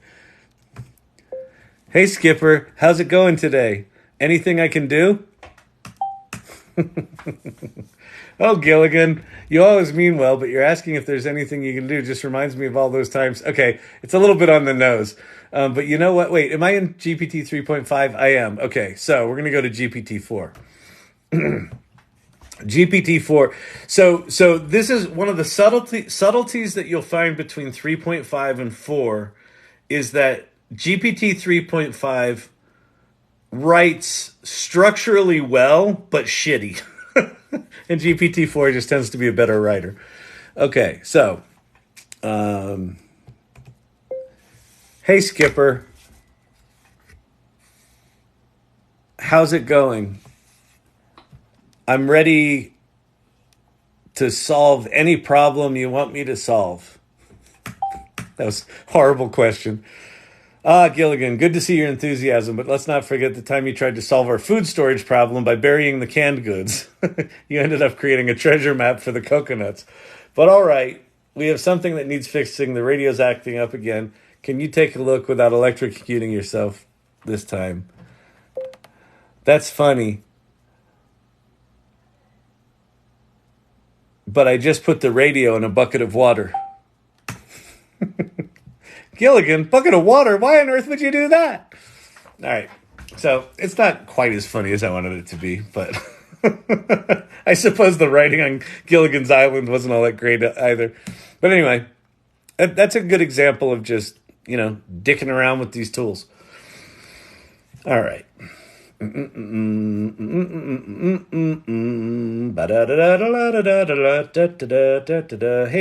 Hey, skipper, how's it going today? Anything I can do? Oh, Gilligan, you always mean well, but you're asking if there's anything you can do. Just reminds me of all those times. Okay, it's a little bit on the nose. But you know what? Wait, am I in GPT 3.5? I am. Okay, so we're going to go to GPT 4. GPT 4. So this is one of the subtleties that you'll find between 3.5 and 4 is that GPT 3.5 writes structurally well, but shitty. And GPT-4 just tends to be a better writer. Okay, so, hey Skipper, how's it going? I'm ready to solve any problem you want me to solve. That was a horrible question. Gilligan, good to see your enthusiasm, but let's not forget the time you tried to solve our food storage problem by burying the canned goods. You ended up creating a treasure map for the coconuts. But all right, we have something that needs fixing. The radio's acting up again. Can you take a look without electrocuting yourself this time? That's funny. But I just put the radio in a bucket of water. Gilligan, bucket of water? Why on earth would you do that? All right. So it's not quite as funny as I wanted it to be, but I suppose the writing on Gilligan's Island wasn't all that great either. But anyway, that's a good example of just, dicking around with these tools. All right. Hey,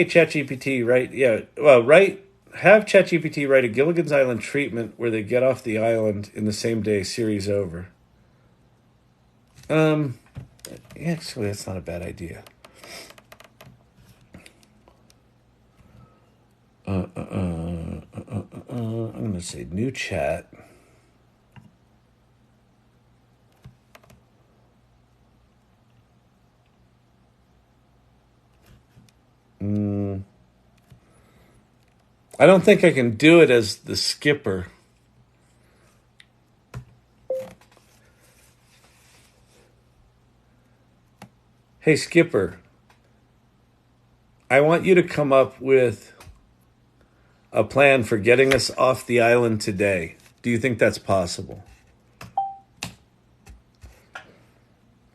ChatGPT, right? Yeah. Well, have ChatGPT write a Gilligan's Island treatment where they get off the island in the same day, series over. Actually, that's not a bad idea. I'm going to say new chat. I don't think I can do it as the skipper. Hey, Skipper, I want you to come up with a plan for getting us off the island today. Do you think that's possible?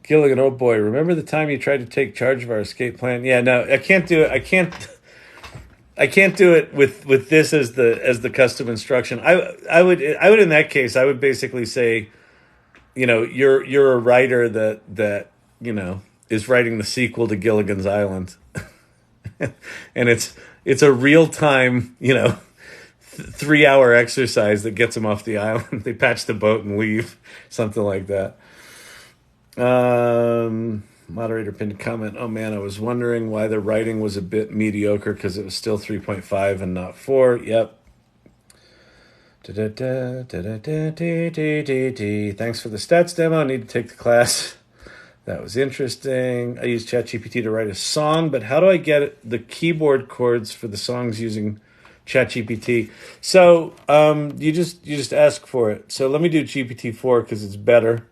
Gilligan, oh boy, remember the time you tried to take charge of our escape plan? Yeah, no, I can't do it. I can't do it with this as the custom instruction. I would in that case I would basically say, you're a writer that is writing the sequel to Gilligan's Island, and it's a real time 3-hour exercise that gets them off the island. They patch the boat and leave, something like that. Moderator pinned comment. Oh man, I was wondering why the writing was a bit mediocre because it was still 3.5 and not 4. Yep. Thanks for the stats demo. I need to take the class. That was interesting. I used ChatGPT to write a song, but how do I get the keyboard chords for the songs using ChatGPT? So you just ask for it. So let me do GPT-4 because it's better.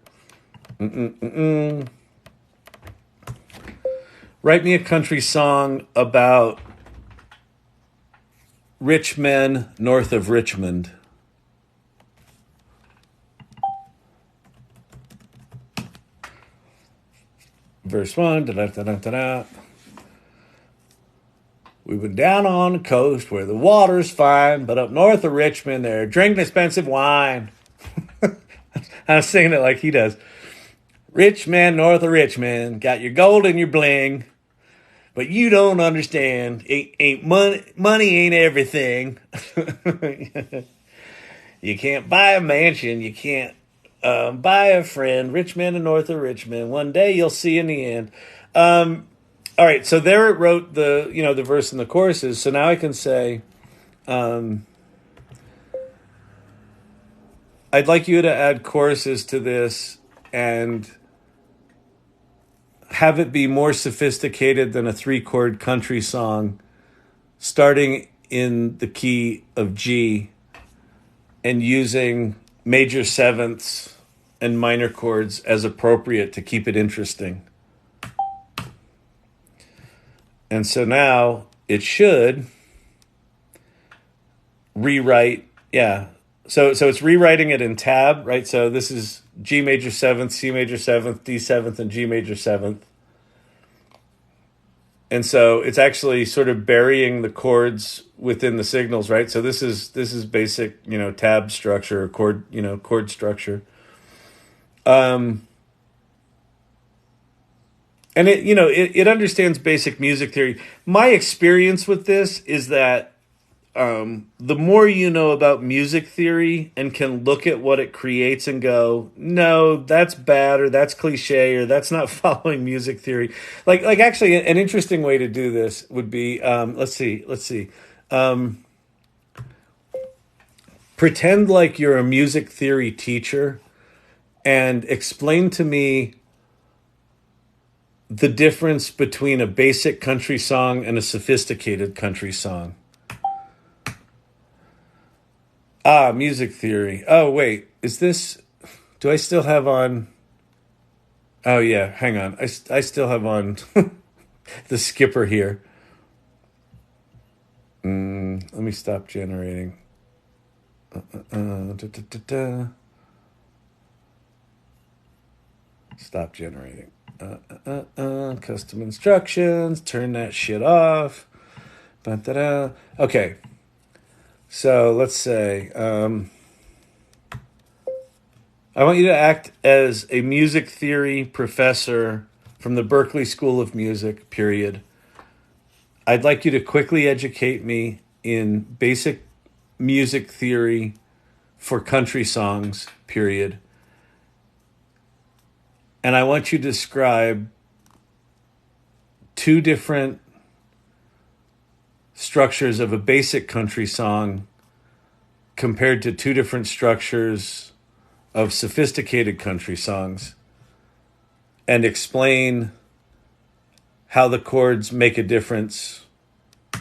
Write me a country song about rich men north of Richmond. Verse 1. Da-da-da-da-da. We went down on the coast where the water's fine, but up north of Richmond, they're drinking expensive wine. I was singing it like he does. Rich man north of Richmond, got your gold and your bling, but you don't understand. Ain't money ain't everything. You can't buy a mansion. You can't buy a friend. Rich man and north of Richmond. One day you'll see in the end. All right, so there it wrote the verse and the choruses. So now I can say, I'd like you to add choruses to this and have it be more sophisticated than a 3-chord country song, starting in the key of G and using major sevenths and minor chords as appropriate to keep it interesting. And so now it should rewrite, yeah. So it's rewriting it in tab, right? So this is G major 7th, C major 7th, D 7th, and G major 7th. And so it's actually sort of burying the chords within the signals, right? So this is basic, tab structure, or chord structure. And it understands basic music theory. My experience with this is that the more you know about music theory and can look at what it creates and go, no, that's bad, or that's cliche, or that's not following music theory. Like actually, an interesting way to do this would be, let's see. Pretend like you're a music theory teacher and explain to me the difference between a basic country song and a sophisticated country song. Music theory. Oh, wait. Do I still have on? Oh, yeah. Hang on. I still have on the skipper here. Let me stop generating. Stop generating. Custom instructions. Turn that shit off. Okay. So let's say I want you to act as a music theory professor from the Berklee School of Music, period. I'd like you to quickly educate me in basic music theory for country songs, period. And I want you to describe two different structures of a basic country song compared to two different structures of sophisticated country songs, and explain how the chords make a difference. I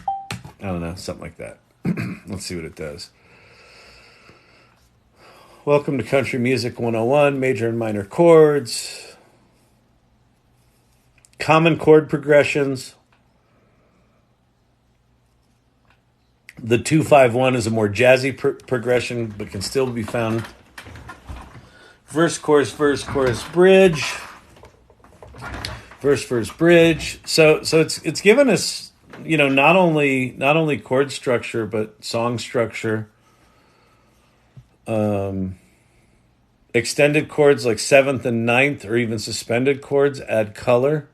don't know, something like that. Let's see what it does. Welcome to Country Music 101, major and minor chords, common chord progressions. The 2-5-1 is a more jazzy progression, but can still be found. Verse, chorus, bridge. Verse, bridge. So it's given us, not only chord structure, but song structure. Extended chords like 7th and 9th, or even suspended chords, add color.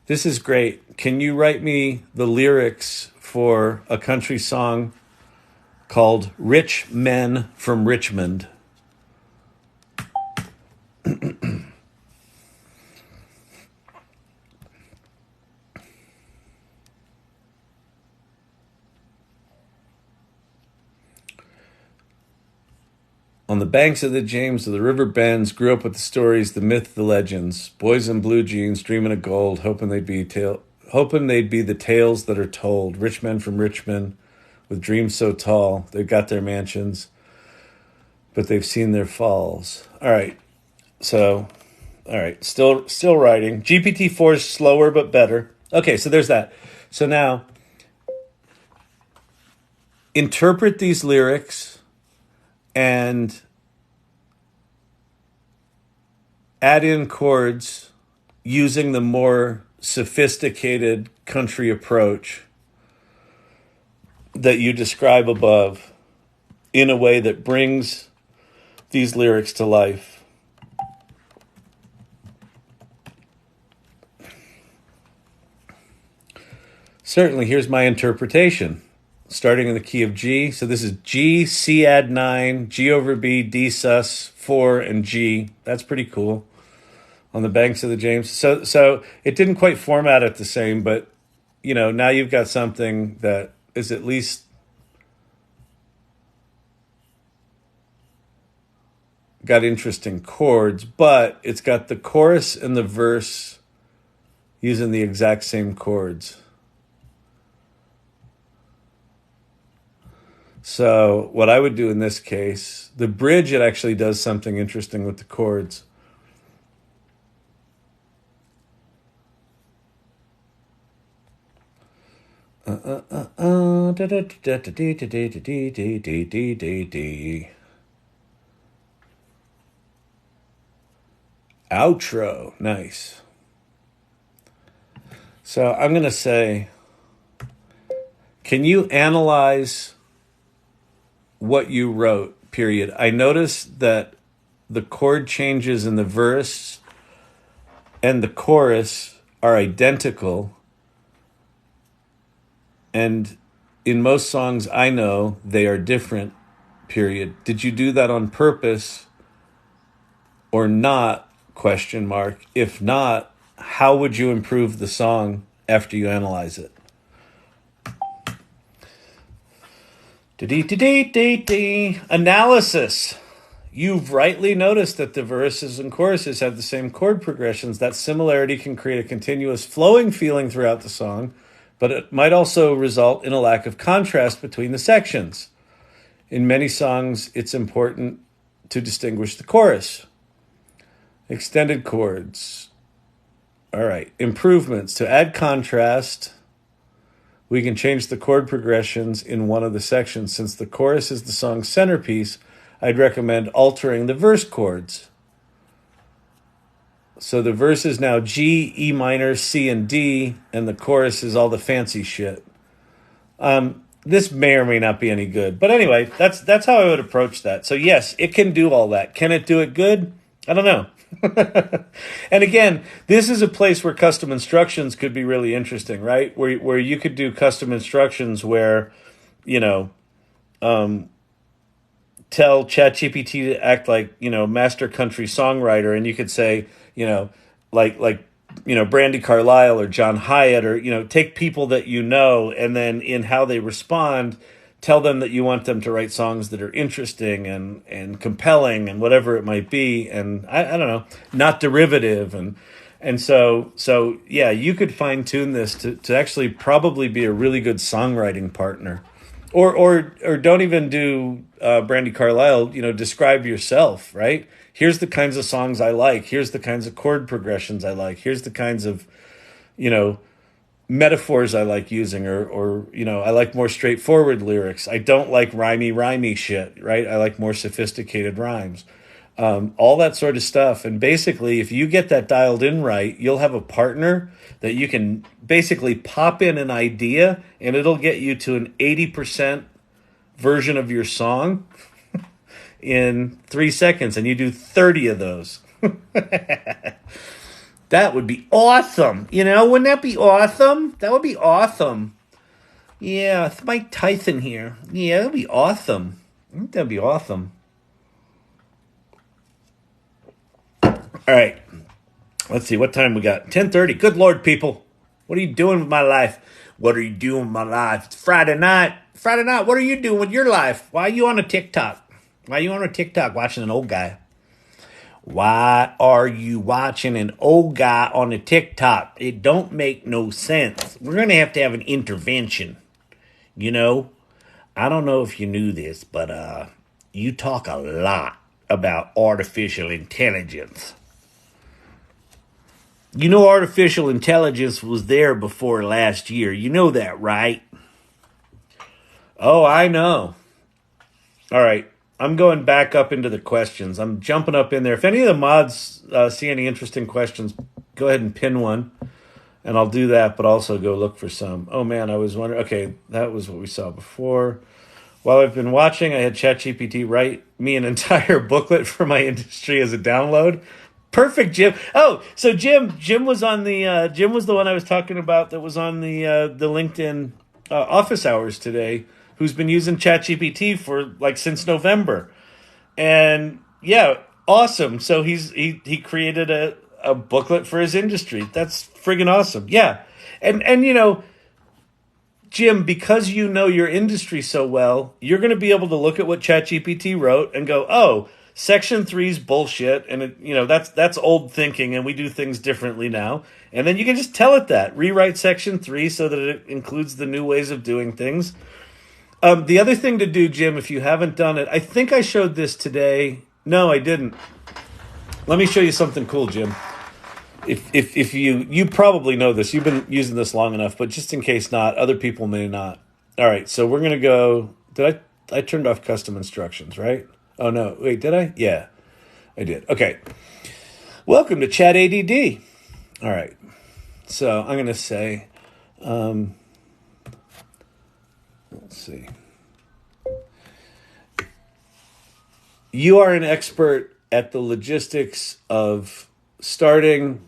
This is great. Can you write me the lyrics for a country song called Rich Men from Richmond? On the banks of the James, of the river bends, grew up with the stories, the myth, the legends. Boys in blue jeans, dreaming of gold, hoping they'd be the tales that are told. Rich men from Richmond, with dreams so tall, they've got their mansions, but they've seen their falls. All right, still writing. GPT-4 is slower but better. Okay, so there's that. So now, interpret these lyrics and add in chords using the more sophisticated country approach that you describe above in a way that brings these lyrics to life. Certainly, here's my interpretation. Starting in the key of G. So this is G, C add 9, G over B, D sus 4, and G. That's pretty cool. On the banks of the James. So it didn't quite format it the same, but now you've got something that is at least got interesting chords, but it's got the chorus and the verse using the exact same chords. So what I would do in this case, the bridge, it actually does something interesting with the chords. Outro, nice. So I'm going to say, can you analyze what you wrote, period? I noticed that the chord changes in the verse and the chorus are identical. And in most songs I know, they are different, period. Did you do that on purpose or not? Question mark. If not, how would you improve the song after you analyze it? Analysis. You've rightly noticed that the verses and choruses have the same chord progressions. That similarity can create a continuous flowing feeling throughout the song, but it might also result in a lack of contrast between the sections. In many songs, it's important to distinguish the chorus. Extended chords. All right. Improvements. To add contrast, we can change the chord progressions in one of the sections. Since the chorus is the song's centerpiece, I'd recommend altering the verse chords. So the verse is now G, E minor, C, and D, and the chorus is all the fancy shit. This may or may not be any good. But anyway, that's how I would approach that. So yes, it can do all that. Can it do it good? I don't know. And again, this is a place where custom instructions could be really interesting, right? Where you could do custom instructions where, tell ChatGPT to act like, master country songwriter, and you could say, like Brandy Carlisle or John Hyatt, or, take people that and then in how they respond, tell them that you want them to write songs that are interesting and compelling and whatever it might be. And I don't know, not derivative. And so yeah, you could fine tune this to actually probably be a really good songwriting partner. Or don't even do Brandy Carlisle, describe yourself, right? Here's the kinds of songs I like. Here's the kinds of chord progressions I like. Here's the kinds of, metaphors I like using, or I like more straightforward lyrics. I don't like rhymey shit, right? I like more sophisticated rhymes. All that sort of stuff. And basically, if you get that dialed in right, you'll have a partner that you can basically pop in an idea and it'll get you to an 80% version of your song in 3 seconds, and you do 30 of those. That would be awesome. Wouldn't that be awesome? That would be awesome. Yeah, it's Mike Tyson here. Yeah, that'd be awesome. I think that'd be awesome. All right. Let's see what time we got. 10:30. Good Lord, people. What are you doing with my life? What are you doing with my life? It's Friday night. Friday night, what are you doing with your life? Why are you on a TikTok? Why are you on a TikTok watching an old guy? Why are you watching an old guy on a TikTok? It don't make no sense. We're going to have an intervention. I don't know if you knew this, but you talk a lot about artificial intelligence. Artificial intelligence was there before last year. You know that, right? Oh, I know. All right. I'm going back up into the questions. I'm jumping up in there. If any of the mods see any interesting questions, go ahead and pin one, and I'll do that, but also go look for some. Oh, man, I was wondering. Okay, that was what we saw before. While I've been watching, I had ChatGPT write me an entire booklet for my industry as a download. Perfect, Jim. Oh, so Jim was on the Jim was the one I was talking about that was on the LinkedIn office hours today, who's been using ChatGPT for since November. And yeah, awesome. So he created a booklet for his industry. That's friggin' awesome. Yeah. And Jim, because you know your industry so well, you're going to be able to look at what ChatGPT wrote and go, oh, Section 3's bullshit, and that's old thinking, and we do things differently now. And then you can just tell it that. Rewrite Section 3 so that it includes the new ways of doing things. The other thing to do, Jim, if you haven't done it, I think I showed this today. No, I didn't. Let me show you something cool, Jim. If you probably know this, you've been using this long enough, but just in case not, other people may not. All right, so we're gonna go. I turned off custom instructions, right? Oh no, wait, did I? Yeah, I did. Okay. Welcome to Chat ADD. All right, so I'm gonna say, let's see. You are an expert at the logistics of starting,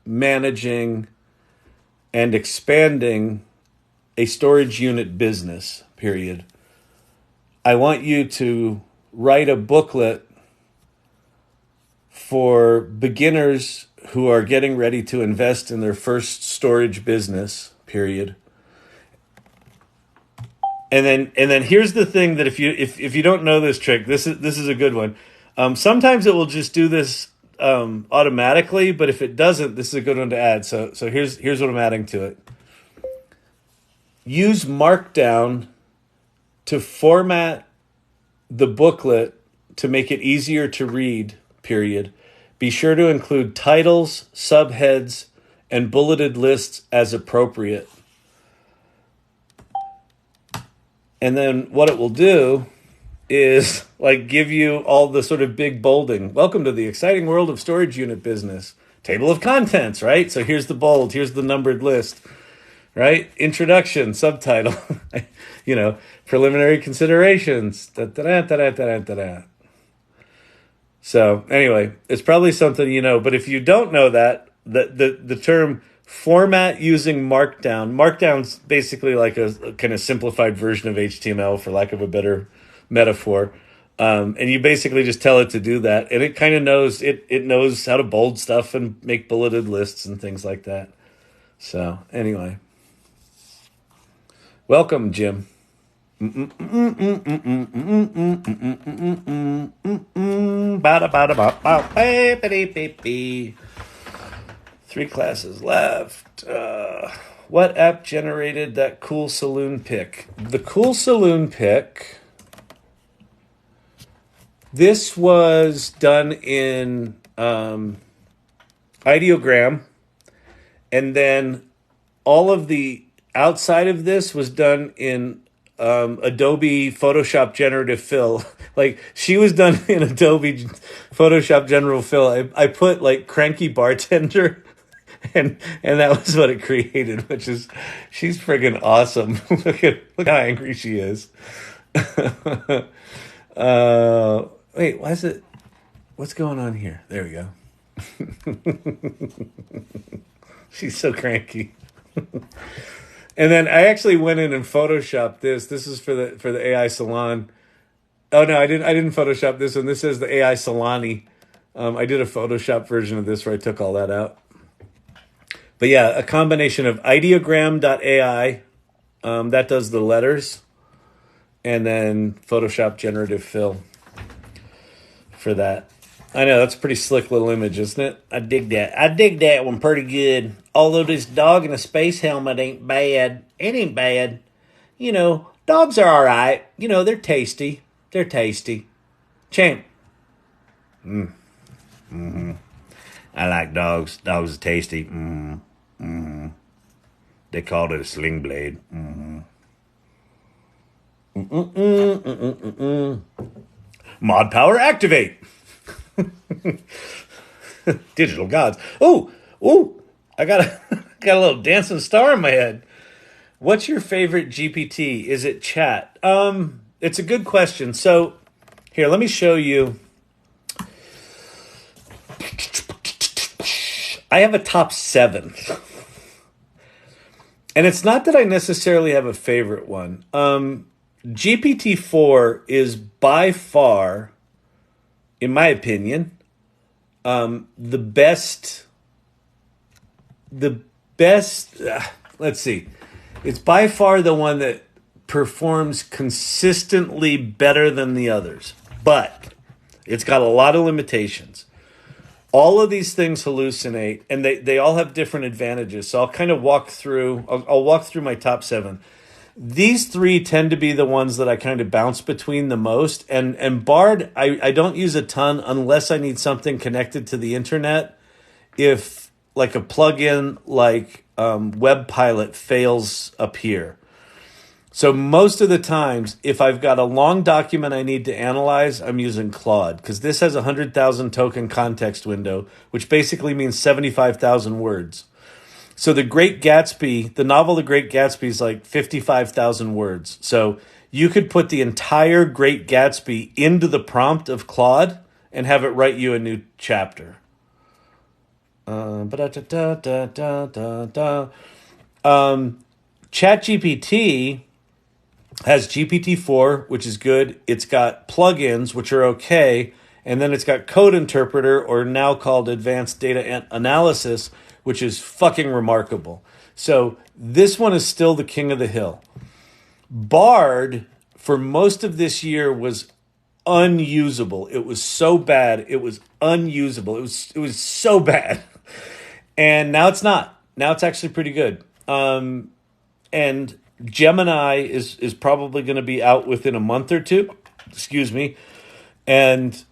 managing, and expanding a storage unit business, period. I want you to write a booklet for beginners who are getting ready to invest in their first storage business, period. And then here's the thing that if you don't know this trick, this is a good one. Sometimes it will just do this automatically, but if it doesn't, this is a good one to add. So here's what I'm adding to it. Use Markdown to format the booklet to make it easier to read, period. Be sure to include titles, subheads, and bulleted lists as appropriate. And then what it will do is like give you all the sort of big bolding. Welcome to the exciting world of storage unit business. Table of contents, right? So here's the bold, here's the numbered list, right? Introduction, subtitle, preliminary considerations. So anyway, it's probably something you know, but if you don't know that, the term format using Markdown's basically like a kind of simplified version of HTML, for lack of a better metaphor. And you basically just tell it to do that, and it kind of knows it knows how to bold stuff and make bulleted lists and things like that. So anyway, welcome, Jim. 3 classes left. What app generated that cool saloon pic? The cool saloon pic. This was done in ideogram, and then all of the outside of this was done in Adobe Photoshop Generative Fill. Like, she was done in Adobe Photoshop General Fill. I put like cranky bartender, and that was what it created, which is, she's friggin' awesome. look how angry she is. Wait, why is it? What's going on here? There we go. She's so cranky. And then I actually went in and photoshopped this. This is for the AI Salon. Oh no, I didn't Photoshop this one. This is the AI Salani. I did a Photoshop version of this where I took all that out. But yeah, a combination of ideogram.ai, that does the letters, and then Photoshop Generative Fill for that. I know, that's a pretty slick little image, isn't it? I dig that one pretty good. Although this dog in a space helmet ain't bad. It ain't bad. You know, dogs are all right. You know, they're tasty. They're tasty. Champ. Mm-hmm. I like dogs. Dogs are tasty. Mm-hmm. Mm-hmm. They called it a sling blade. Mm-hmm. Mm-mm-mm, mm-mm-mm. Mod power activate. Digital gods. Oh, I got a little dancing star in my head. What's your favorite GPT? Is it chat? It's a good question. So here, let me show you. I have a top 7. And it's not that I necessarily have a favorite one. GPT-4 is by far, in my opinion, the best, let's see. It's by far the one that performs consistently better than the others. But it's got a lot of limitations. All of these things hallucinate, and they all have different advantages. So I'll kind of walk through, I'll walk through my top 7. These three tend to be the ones that I kind of bounce between the most. And Bard, I don't use a ton unless I need something connected to the internet. If like a plugin like Web Pilot fails up here. So most of the times, if I've got a long document I need to analyze, I'm using Claude because this has a 100,000 token context window, which basically means 75,000 words. So The Great Gatsby, the novel The Great Gatsby is like 55,000 words. So you could put the entire Great Gatsby into the prompt of Claude and have it write you a new chapter. ChatGPT has GPT-4, which is good. It's got plugins, which are okay. And then it's got Code Interpreter, or now called Advanced Data Analysis, which is fucking remarkable. So this one is still the king of the hill. Bard, for most of this year, was unusable. It was so bad. It was unusable. It was so bad. And now it's not. Now it's actually pretty good. And Gemini is probably going to be out within a month or two. Excuse me. And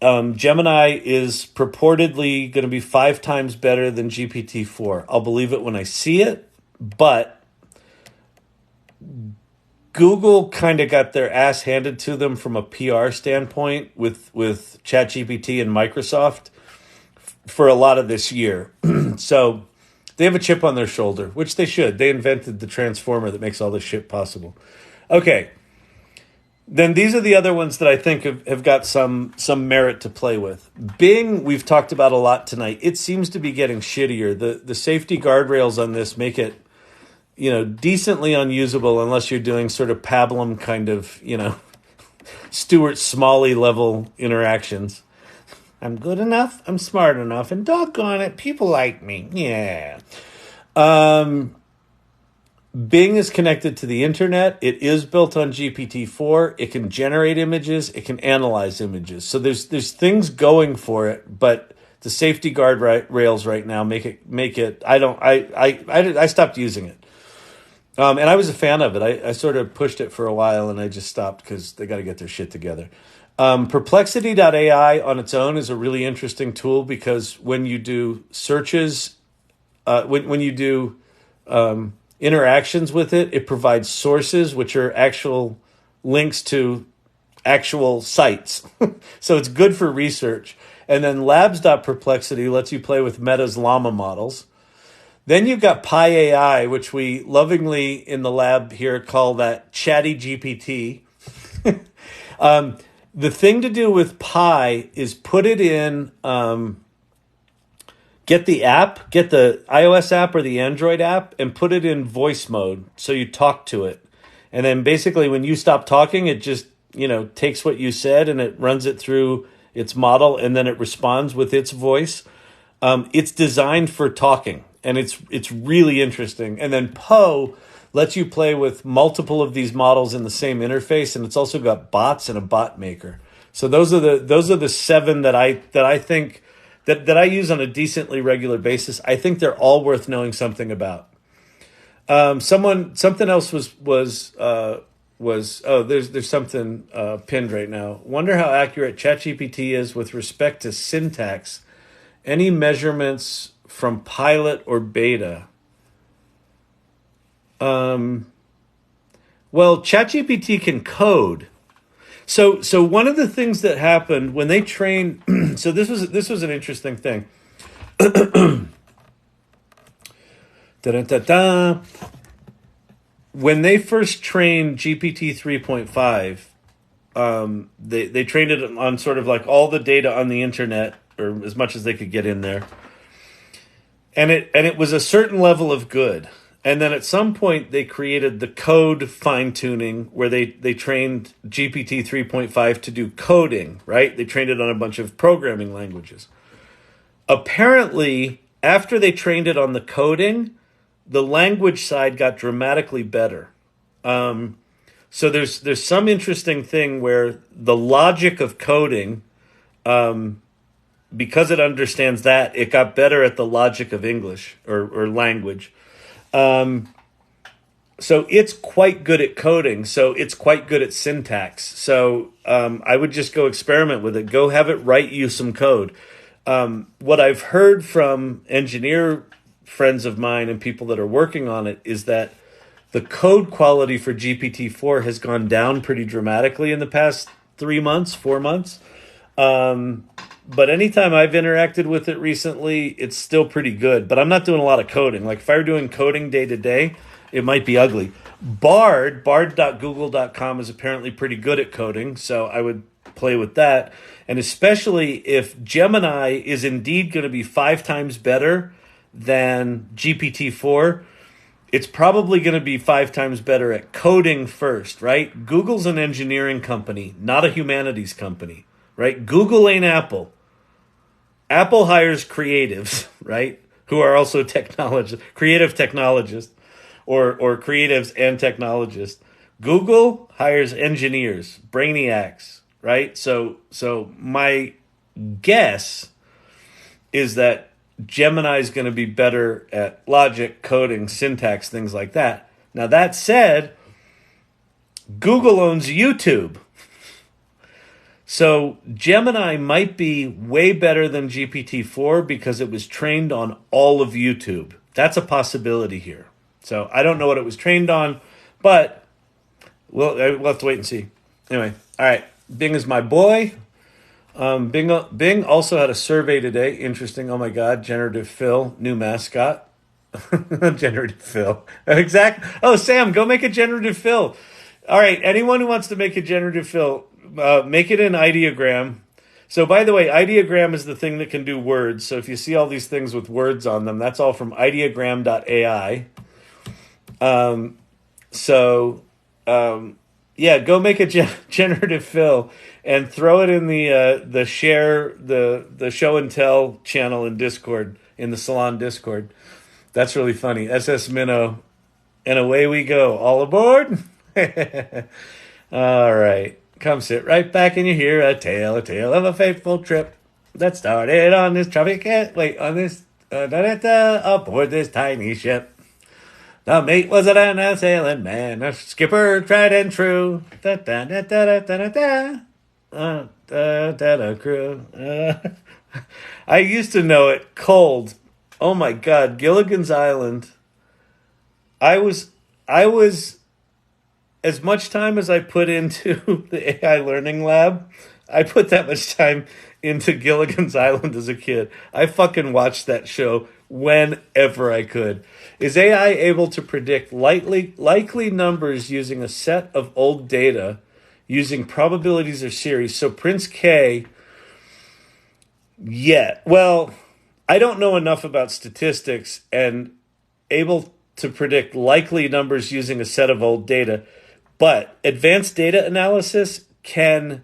Gemini is purportedly going to be 5 times better than GPT-4. I'll believe it when I see it, but Google kind of got their ass handed to them from a PR standpoint with ChatGPT and Microsoft for a lot of this year. So they have a chip on their shoulder, which they should. They invented the transformer that makes all this shit possible. Okay. Then these are the other ones that I think have got some merit to play with. Bing, we've talked about a lot tonight. It seems to be getting shittier. The safety guardrails on this make it, decently unusable unless you're doing sort of pablum kind of, Stuart Smalley level interactions. I'm good enough, I'm smart enough, and doggone it, people like me. Yeah. Bing is connected to the internet. It is built on GPT-4. It can generate images. It can analyze images. So there's things going for it, but the safety guard rails right now make it. I stopped using it, and I was a fan of it. I sort of pushed it for a while, and I just stopped because they got to get their shit together. Perplexity.ai on its own is a really interesting tool because when you do searches, when you do interactions with it, it provides sources, which are actual links to actual sites. So it's good for research. And then labs.perplexity lets you play with Meta's llama models. Then you've got Pi AI, which we lovingly in the lab here call that Chatty GPT. The thing to do with Pi is put it in, get the iOS app or the Android app and put it in voice mode so you talk to it. And then basically when you stop talking, it just, takes what you said and it runs it through its model and then it responds with its voice. It's designed for talking and it's really interesting. And then Poe lets you play with multiple of these models in the same interface, and it's also got bots and a bot maker. So those are the 7 that I think that I use on a decently regular basis. I think they're all worth knowing something about. Something else was there's something pinned right now. Wonder how accurate ChatGPT is with respect to syntax. Any measurements from pilot or beta? Well, ChatGPT can code. So one of the things that happened when they trained, so this was an interesting thing. When they first trained GPT 3.5, they trained it on sort of like all the data on the internet, or as much as they could get in there, and it was a certain level of good. And then at some point, they created the code fine-tuning where they trained GPT 3.5 to do coding, right? They trained it on a bunch of programming languages. Apparently, after they trained it on the coding, the language side got dramatically better. So there's some interesting thing where the logic of coding, because it understands that, it got better at the logic of English or language. so it's quite good at coding. So it's quite good at syntax. So I would just go experiment with it. Go have it write you some code. What I've heard from engineer friends of mine and people that are working on it is that the code quality for GPT-4 has gone down pretty dramatically in the past 3 months, 4 months. But anytime I've interacted with it recently, it's still pretty good. But I'm not doing a lot of coding. Like if I were doing coding day to day, it might be ugly. Bard.google.com is apparently pretty good at coding, so I would play with that. And especially if Gemini is indeed going to be 5 times better than GPT-4, it's probably going to be 5 times better at coding first, right? Google's an engineering company, not a humanities company, right? Google ain't Apple. Apple hires creatives, right? Who are also creative technologists or creatives and technologists. Google hires engineers, brainiacs, right? So my guess is that Gemini is going to be better at logic, coding, syntax, things like that. Now, that said, Google owns YouTube. So Gemini might be way better than GPT-4 because it was trained on all of YouTube. That's a possibility here. So I don't know what it was trained on, but we'll have to wait and see. Anyway, all right. Bing is my boy. Bing also had a survey today. Interesting. Oh my God. Generative Phil, new mascot. Generative Phil. Exactly. Oh, Sam, go make a Generative Phil. All right. Anyone who wants to make a Generative Phil, make it an ideogram. So by the way, ideogram is the thing that can do words. So if you see all these things with words on them, that's all from ideogram.ai. Yeah, go make a generative fill and throw it in the share the show and tell channel in Discord, in the Salon Discord. That's really funny. SS Minnow, and away we go. All aboard. All right, come sit right back and you hear a tale of a fateful trip that started on this aboard this tiny ship. The mate was a sailing man, a skipper tried and true. Crew. I used to know it cold. Oh my God, Gilligan's Island. I was as much time as I put into the AI Learning Lab, I put that much time into Gilligan's Island as a kid. I fucking watched that show whenever I could. Is AI able to predict likely numbers using a set of old data using probabilities or series? So Prince K, yeah. Well, I don't know enough about statistics and able to predict likely numbers using a set of old data, but advanced data analysis can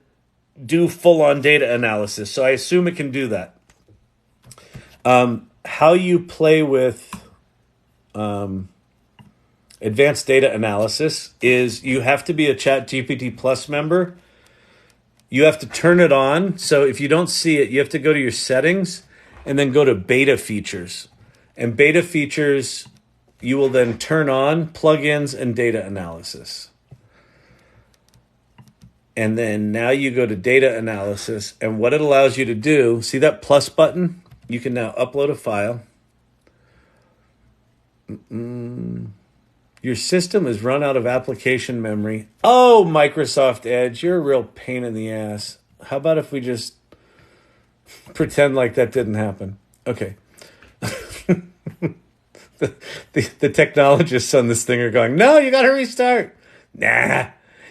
do full-on data analysis. So I assume it can do that. How you play with advanced data analysis is you have to be a ChatGPT Plus member. You have to turn it on. So if you don't see it, you have to go to your settings and then go to beta features. And beta features, you will then turn on plugins and data analysis. And then now you go to data analysis, and what it allows you to do, see that plus button? You can now upload a file. Your system is run out of application memory. Oh, Microsoft Edge, you're a real pain in the ass. How about if we just pretend like that didn't happen? Okay. The technologists on this thing are going, no, you got to restart. Nah,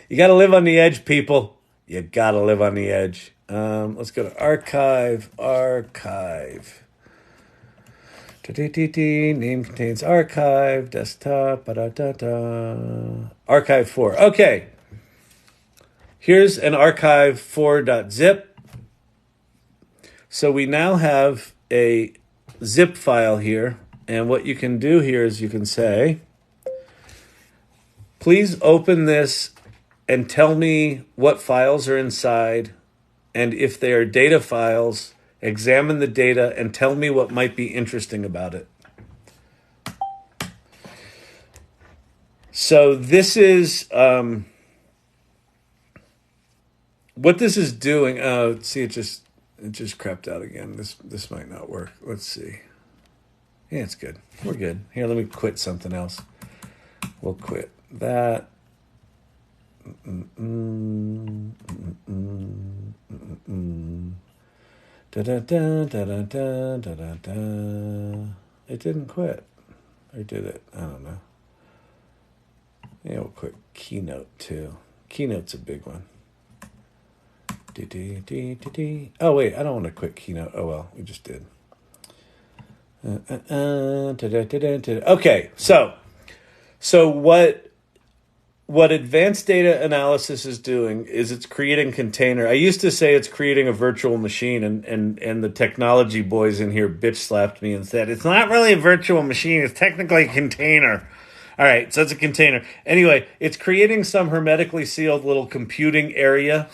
you got to live on the edge, people. You got to live on the edge. Let's go to archive. Name contains archive, desktop, archive 4. Okay. Here's an archive 4.zip. So we now have a zip file here. And what you can do here is you can say, please open this and tell me what files are inside. And if they are data files, examine the data and tell me what might be interesting about it. So this is what this is doing. Oh, see, it just crept out again. This might not work. Let's see. Yeah, it's good. We're good. Here, let me quit something else. We'll quit that. Da da da da da da da da. It didn't quit. Or did it? I don't know. Yeah, we'll quit Keynote too. Keynote's a big one. Oh wait, I don't want to quit Keynote. Oh well, we just did. Okay, so what advanced data analysis is doing is it's creating container. I used to say it's creating a virtual machine, and the technology boys in here bitch slapped me and said it's not really a virtual machine, it's technically a container. All right, so it's a container. Anyway, it's creating some hermetically sealed little computing area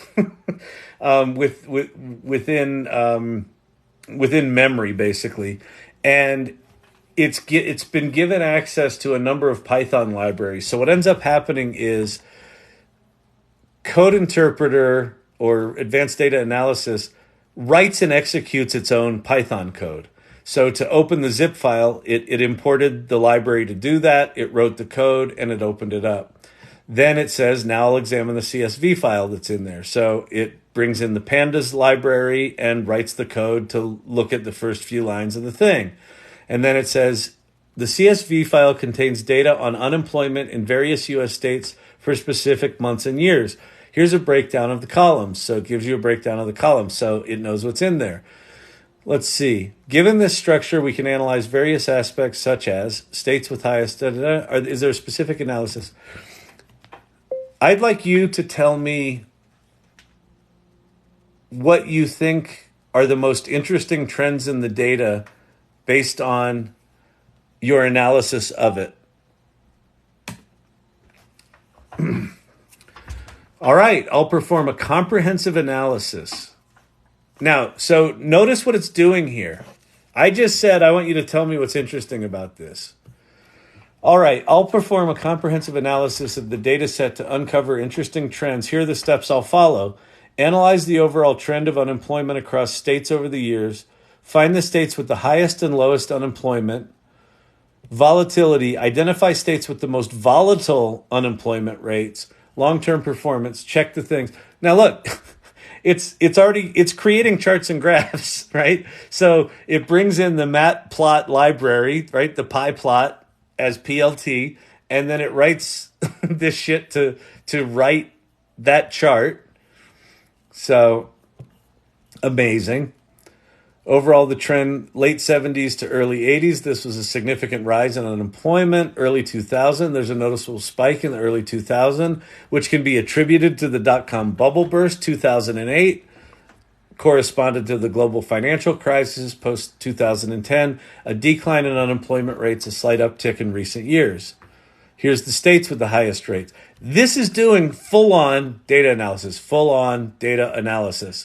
within memory, basically, and it's been given access to a number of Python libraries. So what ends up happening is code interpreter or advanced data analysis writes and executes its own Python code. So to open the zip file, it imported the library to do that. It wrote the code and it opened it up. Then it says, now I'll examine the CSV file that's in there. So it brings in the pandas library and writes the code to look at the first few lines of the thing. And then it says, the CSV file contains data on unemployment in various U.S. states for specific months and years. Here's a breakdown of the columns. So it gives you a breakdown of the columns, so it knows what's in there. Let's see. Given this structure, we can analyze various aspects such as states with highest... Is there a specific analysis? I'd like you to tell me what you think are the most interesting trends in the data based on your analysis of it. All right, I'll perform a comprehensive analysis. Now, so notice what it's doing here. I just said I want you to tell me what's interesting about this. All right, I'll perform a comprehensive analysis of the data set to uncover interesting trends. Here are the steps I'll follow. Analyze the overall trend of unemployment across states over the years. Find the states with the highest and lowest unemployment. Volatility. Identify states with the most volatile unemployment rates. Long-term performance. Check the things. Now look, it's creating charts and graphs, right? So it brings in the matplot library, right? The PyPlot as PLT, and then it writes this shit to write that chart. So amazing. Overall, the trend, late 70s to early 80s, this was a significant rise in unemployment. Early 2000, there's a noticeable spike in the early 2000, which can be attributed to the dot-com bubble burst. 2008 corresponded to the global financial crisis post-2010, a decline in unemployment rates, a slight uptick in recent years. Here's the states with the highest rates. This is doing full-on data analysis,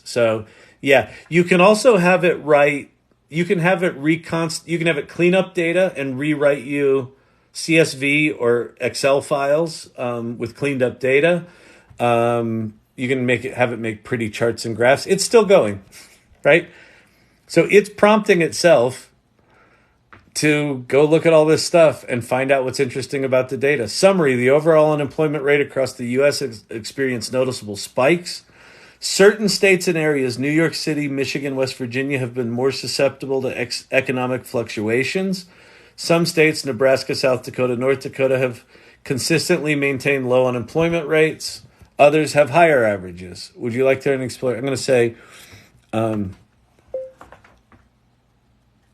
So yeah, you can also have it write, you can have it clean up data and rewrite you CSV or Excel files with cleaned up data. You can have it make pretty charts and graphs. It's still going, right? So it's prompting itself to go look at all this stuff and find out what's interesting about the data. Summary, the overall unemployment rate across the U.S. experienced noticeable spikes. Certain states and areas, New York City, Michigan, West Virginia, have been more susceptible to economic fluctuations. Some states, Nebraska, South Dakota, North Dakota, have consistently maintained low unemployment rates. Others have higher averages. Would you like to explore? I'm going to say,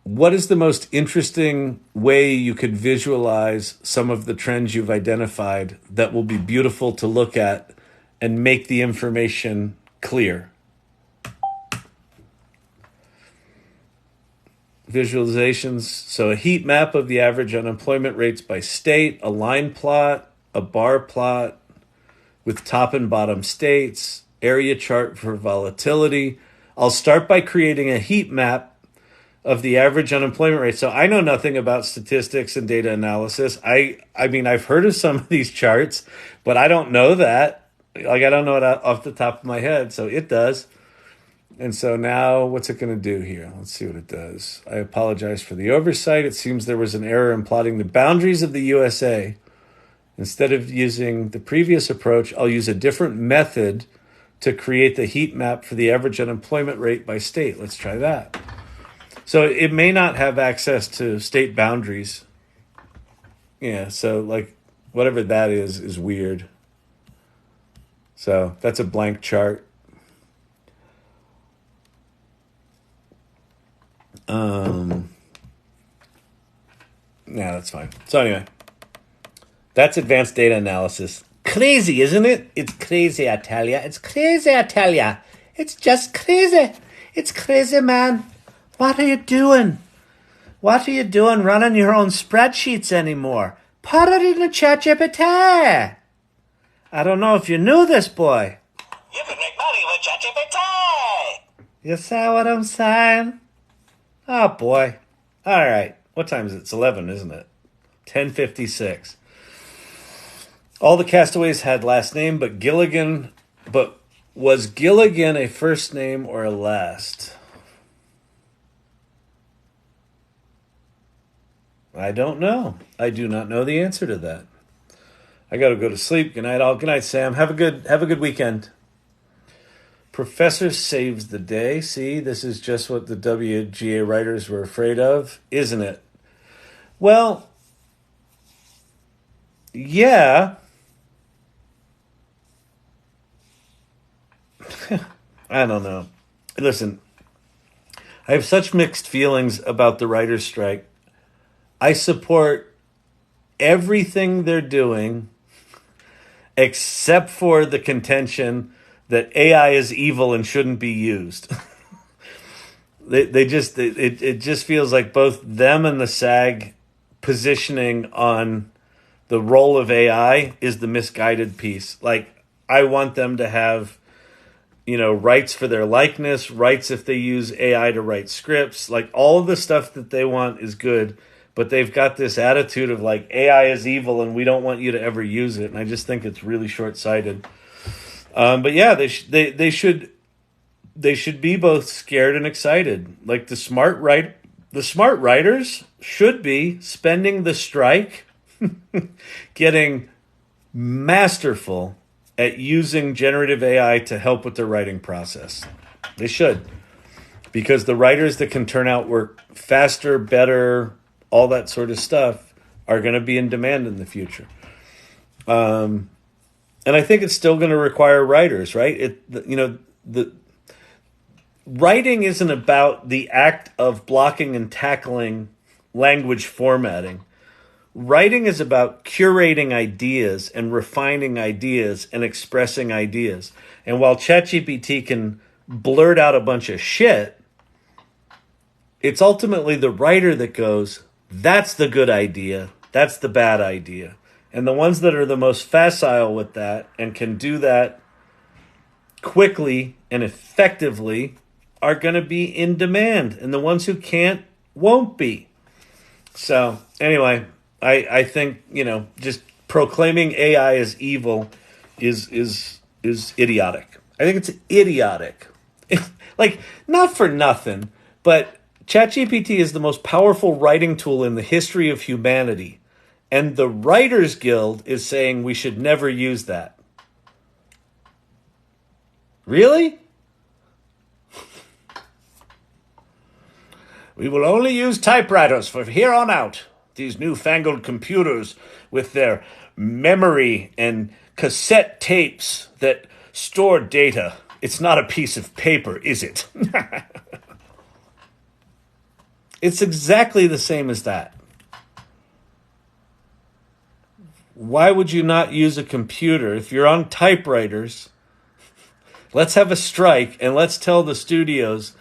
what is the most interesting way you could visualize some of the trends you've identified that will be beautiful to look at and make the information clear? Visualizations. So a heat map of the average unemployment rates by state, a line plot, a bar plot with top and bottom states, area chart for volatility. I'll start by creating a heat map of the average unemployment rate. So I know nothing about statistics and data analysis. I mean, I've heard of some of these charts, but I don't know that. Like, I don't know it off the top of my head. So it does. And so now what's it going to do here? Let's see what it does. I apologize for the oversight. It seems there was an error in plotting the boundaries of the USA. Instead of using the previous approach, I'll use a different method to create the heat map for the average unemployment rate by state. Let's try that. So it may not have access to state boundaries. Yeah, so like whatever that is weird. So that's a blank chart. Yeah, that's fine. So anyway, that's advanced data analysis. Crazy, isn't it? It's crazy, I tell ya. It's crazy, I tell ya. It's just crazy. It's crazy, man. What are you doing? What are you doing running your own spreadsheets anymore? Put it in the ChatGPT. I don't know if you knew this, boy. You can make money with ChatGPT. You see what I'm saying? Oh, boy. All right. What time is it? It's 11, isn't it? 10:56. All the castaways had last name, but was Gilligan a first name or a last? I don't know. I do not know the answer to that. I got to go to sleep. Good night, all. Good night, Sam. Have a good weekend. Professor saves the day. See, this is just what the WGA writers were afraid of, isn't it? Well, yeah. I don't know. Listen, I have such mixed feelings about the writer's strike. I support everything they're doing except for the contention that AI is evil and shouldn't be used. It just feels like both them and the SAG positioning on the role of AI is the misguided piece. Like, I want them to have, rights for their likeness, rights if they use AI to write scripts. Like, all of the stuff that they want is good, but they've got this attitude of like, AI is evil and we don't want you to ever use it. And I just think it's really short-sighted. But yeah, they should be both scared and excited. Like the smart writers should be spending the strike getting masterful at using generative AI to help with their writing process. They should. Because the writers that can turn out work faster, better, all that sort of stuff are going to be in demand in the future. And I think it's still going to require writers, right? The writing isn't about the act of blocking and tackling language formatting. Writing is about curating ideas and refining ideas and expressing ideas. And while ChatGPT can blurt out a bunch of shit, it's ultimately the writer that goes, that's the good idea, that's the bad idea. And the ones that are the most facile with that and can do that quickly and effectively are going to be in demand. And the ones who can't won't be. So anyway, I think, just proclaiming AI as evil is idiotic. I think it's idiotic. Like, not for nothing, but ChatGPT is the most powerful writing tool in the history of humanity. And the Writers Guild is saying we should never use that. Really? We will only use typewriters from here on out. These newfangled computers with their memory and cassette tapes that store data. It's not a piece of paper, is it? It's exactly the same as that. Why would you not use a computer? If you're on typewriters, let's have a strike and let's tell the studios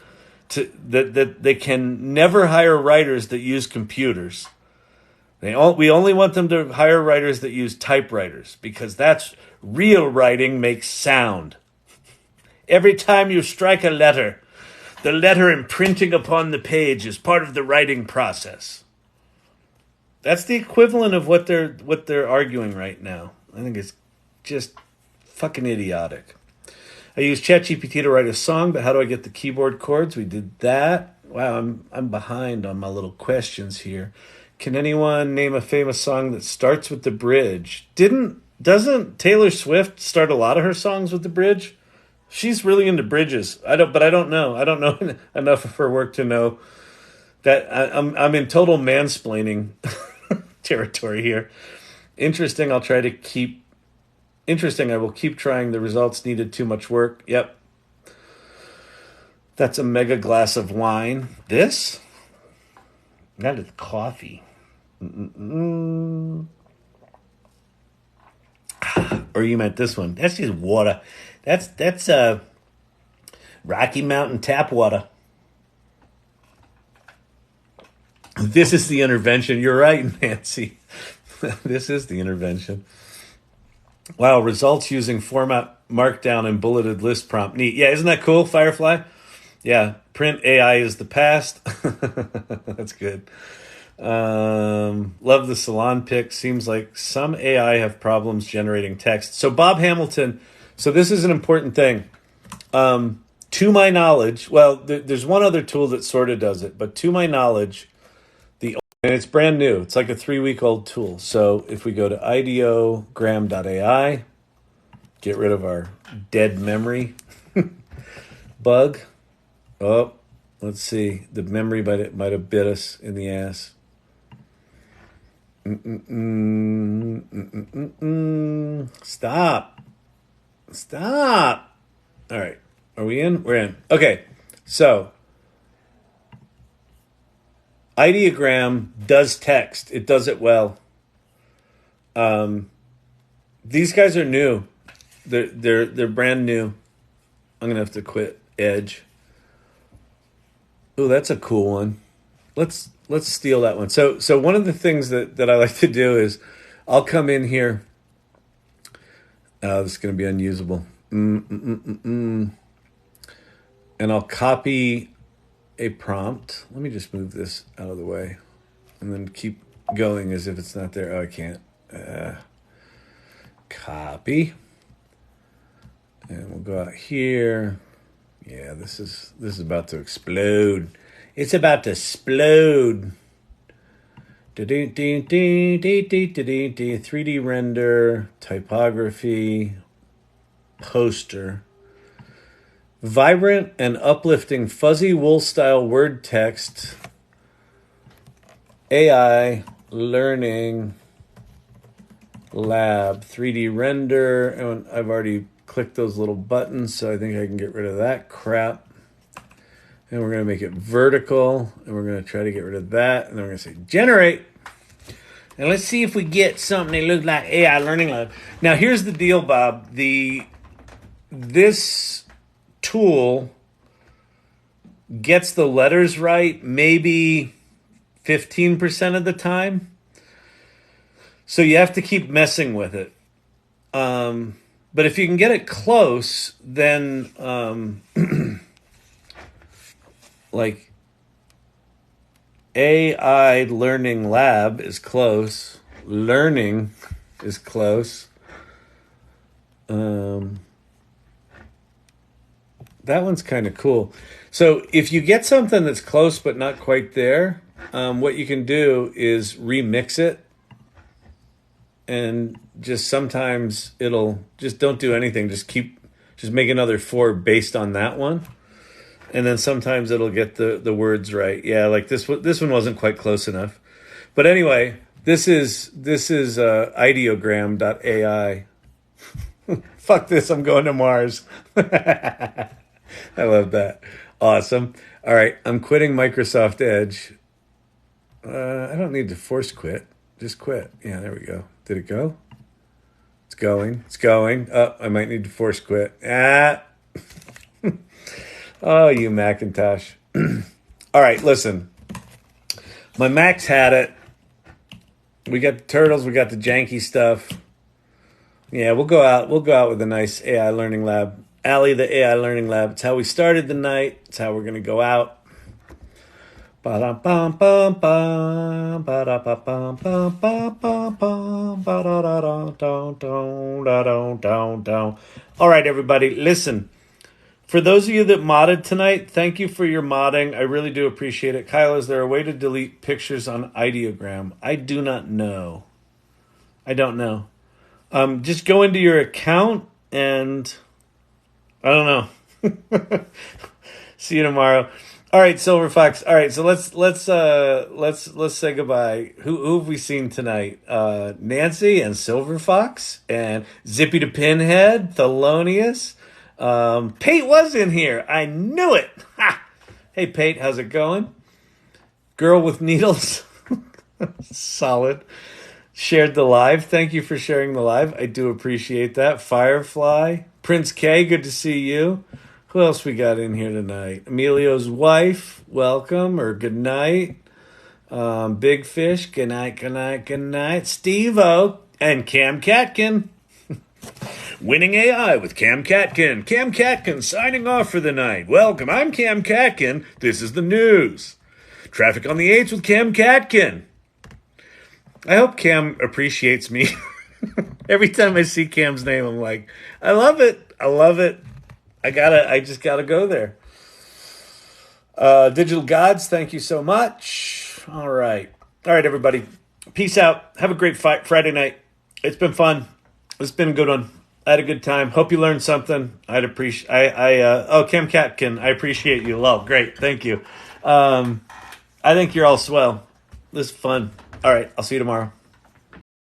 that they can never hire writers that use computers. We only want them to hire writers that use typewriters because that's real writing makes sound. Every time you strike a letter, The letter imprinting upon the page is part of the writing process. That's the equivalent of what they're arguing right now. I think it's just fucking idiotic. I use ChatGPT to write a song, but how do I get the keyboard chords? We did that. Wow, I'm behind on my little questions here. Can anyone name a famous song that starts with the bridge? Doesn't Taylor Swift start a lot of her songs with the bridge? She's really into bridges. I don't know. I don't know enough of her work to know that I'm in total mansplaining territory here. Interesting. I will keep trying. The results needed too much work. Yep. That's a mega glass of wine. This? That is coffee. Or you meant this one. That's just water. That's Rocky Mountain tap water. This is the intervention. You're right, Nancy. This is the intervention. Wow, results using format markdown and bulleted list prompt. Neat. Yeah, isn't that cool, Firefly? Yeah, print AI is the past. That's good. Love the salon pic. Seems like some AI have problems generating text. So Bob Hamilton, so this is an important thing. To my knowledge, well, there's one other tool that sort of does it, but to my knowledge, and it's brand new. It's like a 3-week-old tool. So if we go to ideogram.ai, get rid of our dead memory bug. Oh, let's see. The memory might have bit us in the ass. Stop. All right. Are we in? We're in. Okay. So ideogram does text. It does it well. These guys are new. They're brand new. I'm gonna have to quit Edge. Oh, that's a cool one. Let's steal that one. So one of the things that I like to do is I'll come in here. This is gonna be unusable. And I'll copy a prompt. Let me just move this out of the way and then keep going as if it's not there. Oh, I can't. Copy. And we'll go out here. Yeah, this is about to explode. It's about to explode. 3D render, typography, poster. Vibrant and uplifting fuzzy wool-style word text. AI Learning Lab 3D render. And I've already clicked those little buttons, so I think I can get rid of that crap. And we're going to make it vertical, and we're going to try to get rid of that. And then we're going to say generate. And let's see if we get something that looks like AI Learning Lab. Now, here's the deal, Bob. This tool gets the letters right maybe 15% of the time. So you have to keep messing with it. But if you can get it close, then like AI Learning Lab is close. Learning is close. That one's kind of cool. So if you get something that's close but not quite there, what you can do is remix it. And just sometimes it'll just don't do anything. Just make another 4 based on that one. And then sometimes it'll get the words right. Yeah, like this one wasn't quite close enough. But anyway, this is ideogram.ai. Fuck this, I'm going to Mars. I love that. Awesome. All right, I'm quitting Microsoft Edge. I don't need to force quit. Just quit. Yeah, there we go. Did it go? It's going. Oh, I might need to force quit. Oh, you Macintosh. All right, listen. My Mac's had it. We got the turtles. We got the janky stuff. Yeah, we'll go out with a nice AI Learning Lab Allie, the AI Learning Lab. It's how we started the night. It's how we're going to go out. Ba-da-bum-bum-bum, ba-da-ba-bum-bum-bum-bum, ba-da-da-dum-dum-dum-dum-dum. All right, everybody, listen. For those of you that modded tonight, thank you for your modding. I really do appreciate it. Kyle, is there a way to delete pictures on ideogram? I do not know. I don't know. Just go into your account and I don't know. See you tomorrow. All right, Silver Fox. All right, so let's say goodbye. Who have we seen tonight? Nancy and Silver Fox and Zippy the Pinhead, Thelonious. Pate was in here. I knew it. Ha! Hey, Pate, how's it going? Girl with needles. Solid. Shared the live. Thank you for sharing the live. I do appreciate that. Firefly. Prince K, good to see you. Who else we got in here tonight? Emilio's wife, welcome, or good night. Big Fish, good night, good night, good night. Steve-O and Cam Catkin. Winning AI with Cam Catkin. Cam Catkin signing off for the night. Welcome, I'm Cam Catkin. This is the news. Traffic on the 8s with Cam Catkin. I hope Cam appreciates me. Every time I see Cam's name, I'm like, I love it. I love it. I just gotta go there. Digital Gods, thank you so much. All right, everybody. Peace out. Have a great Friday night. It's been fun. It's been a good one. I had a good time. Hope you learned something. I'd appreciate. Cam Catkin, I appreciate you. Love, great. Thank you. I think you're all swell. This is fun. All right, I'll see you tomorrow.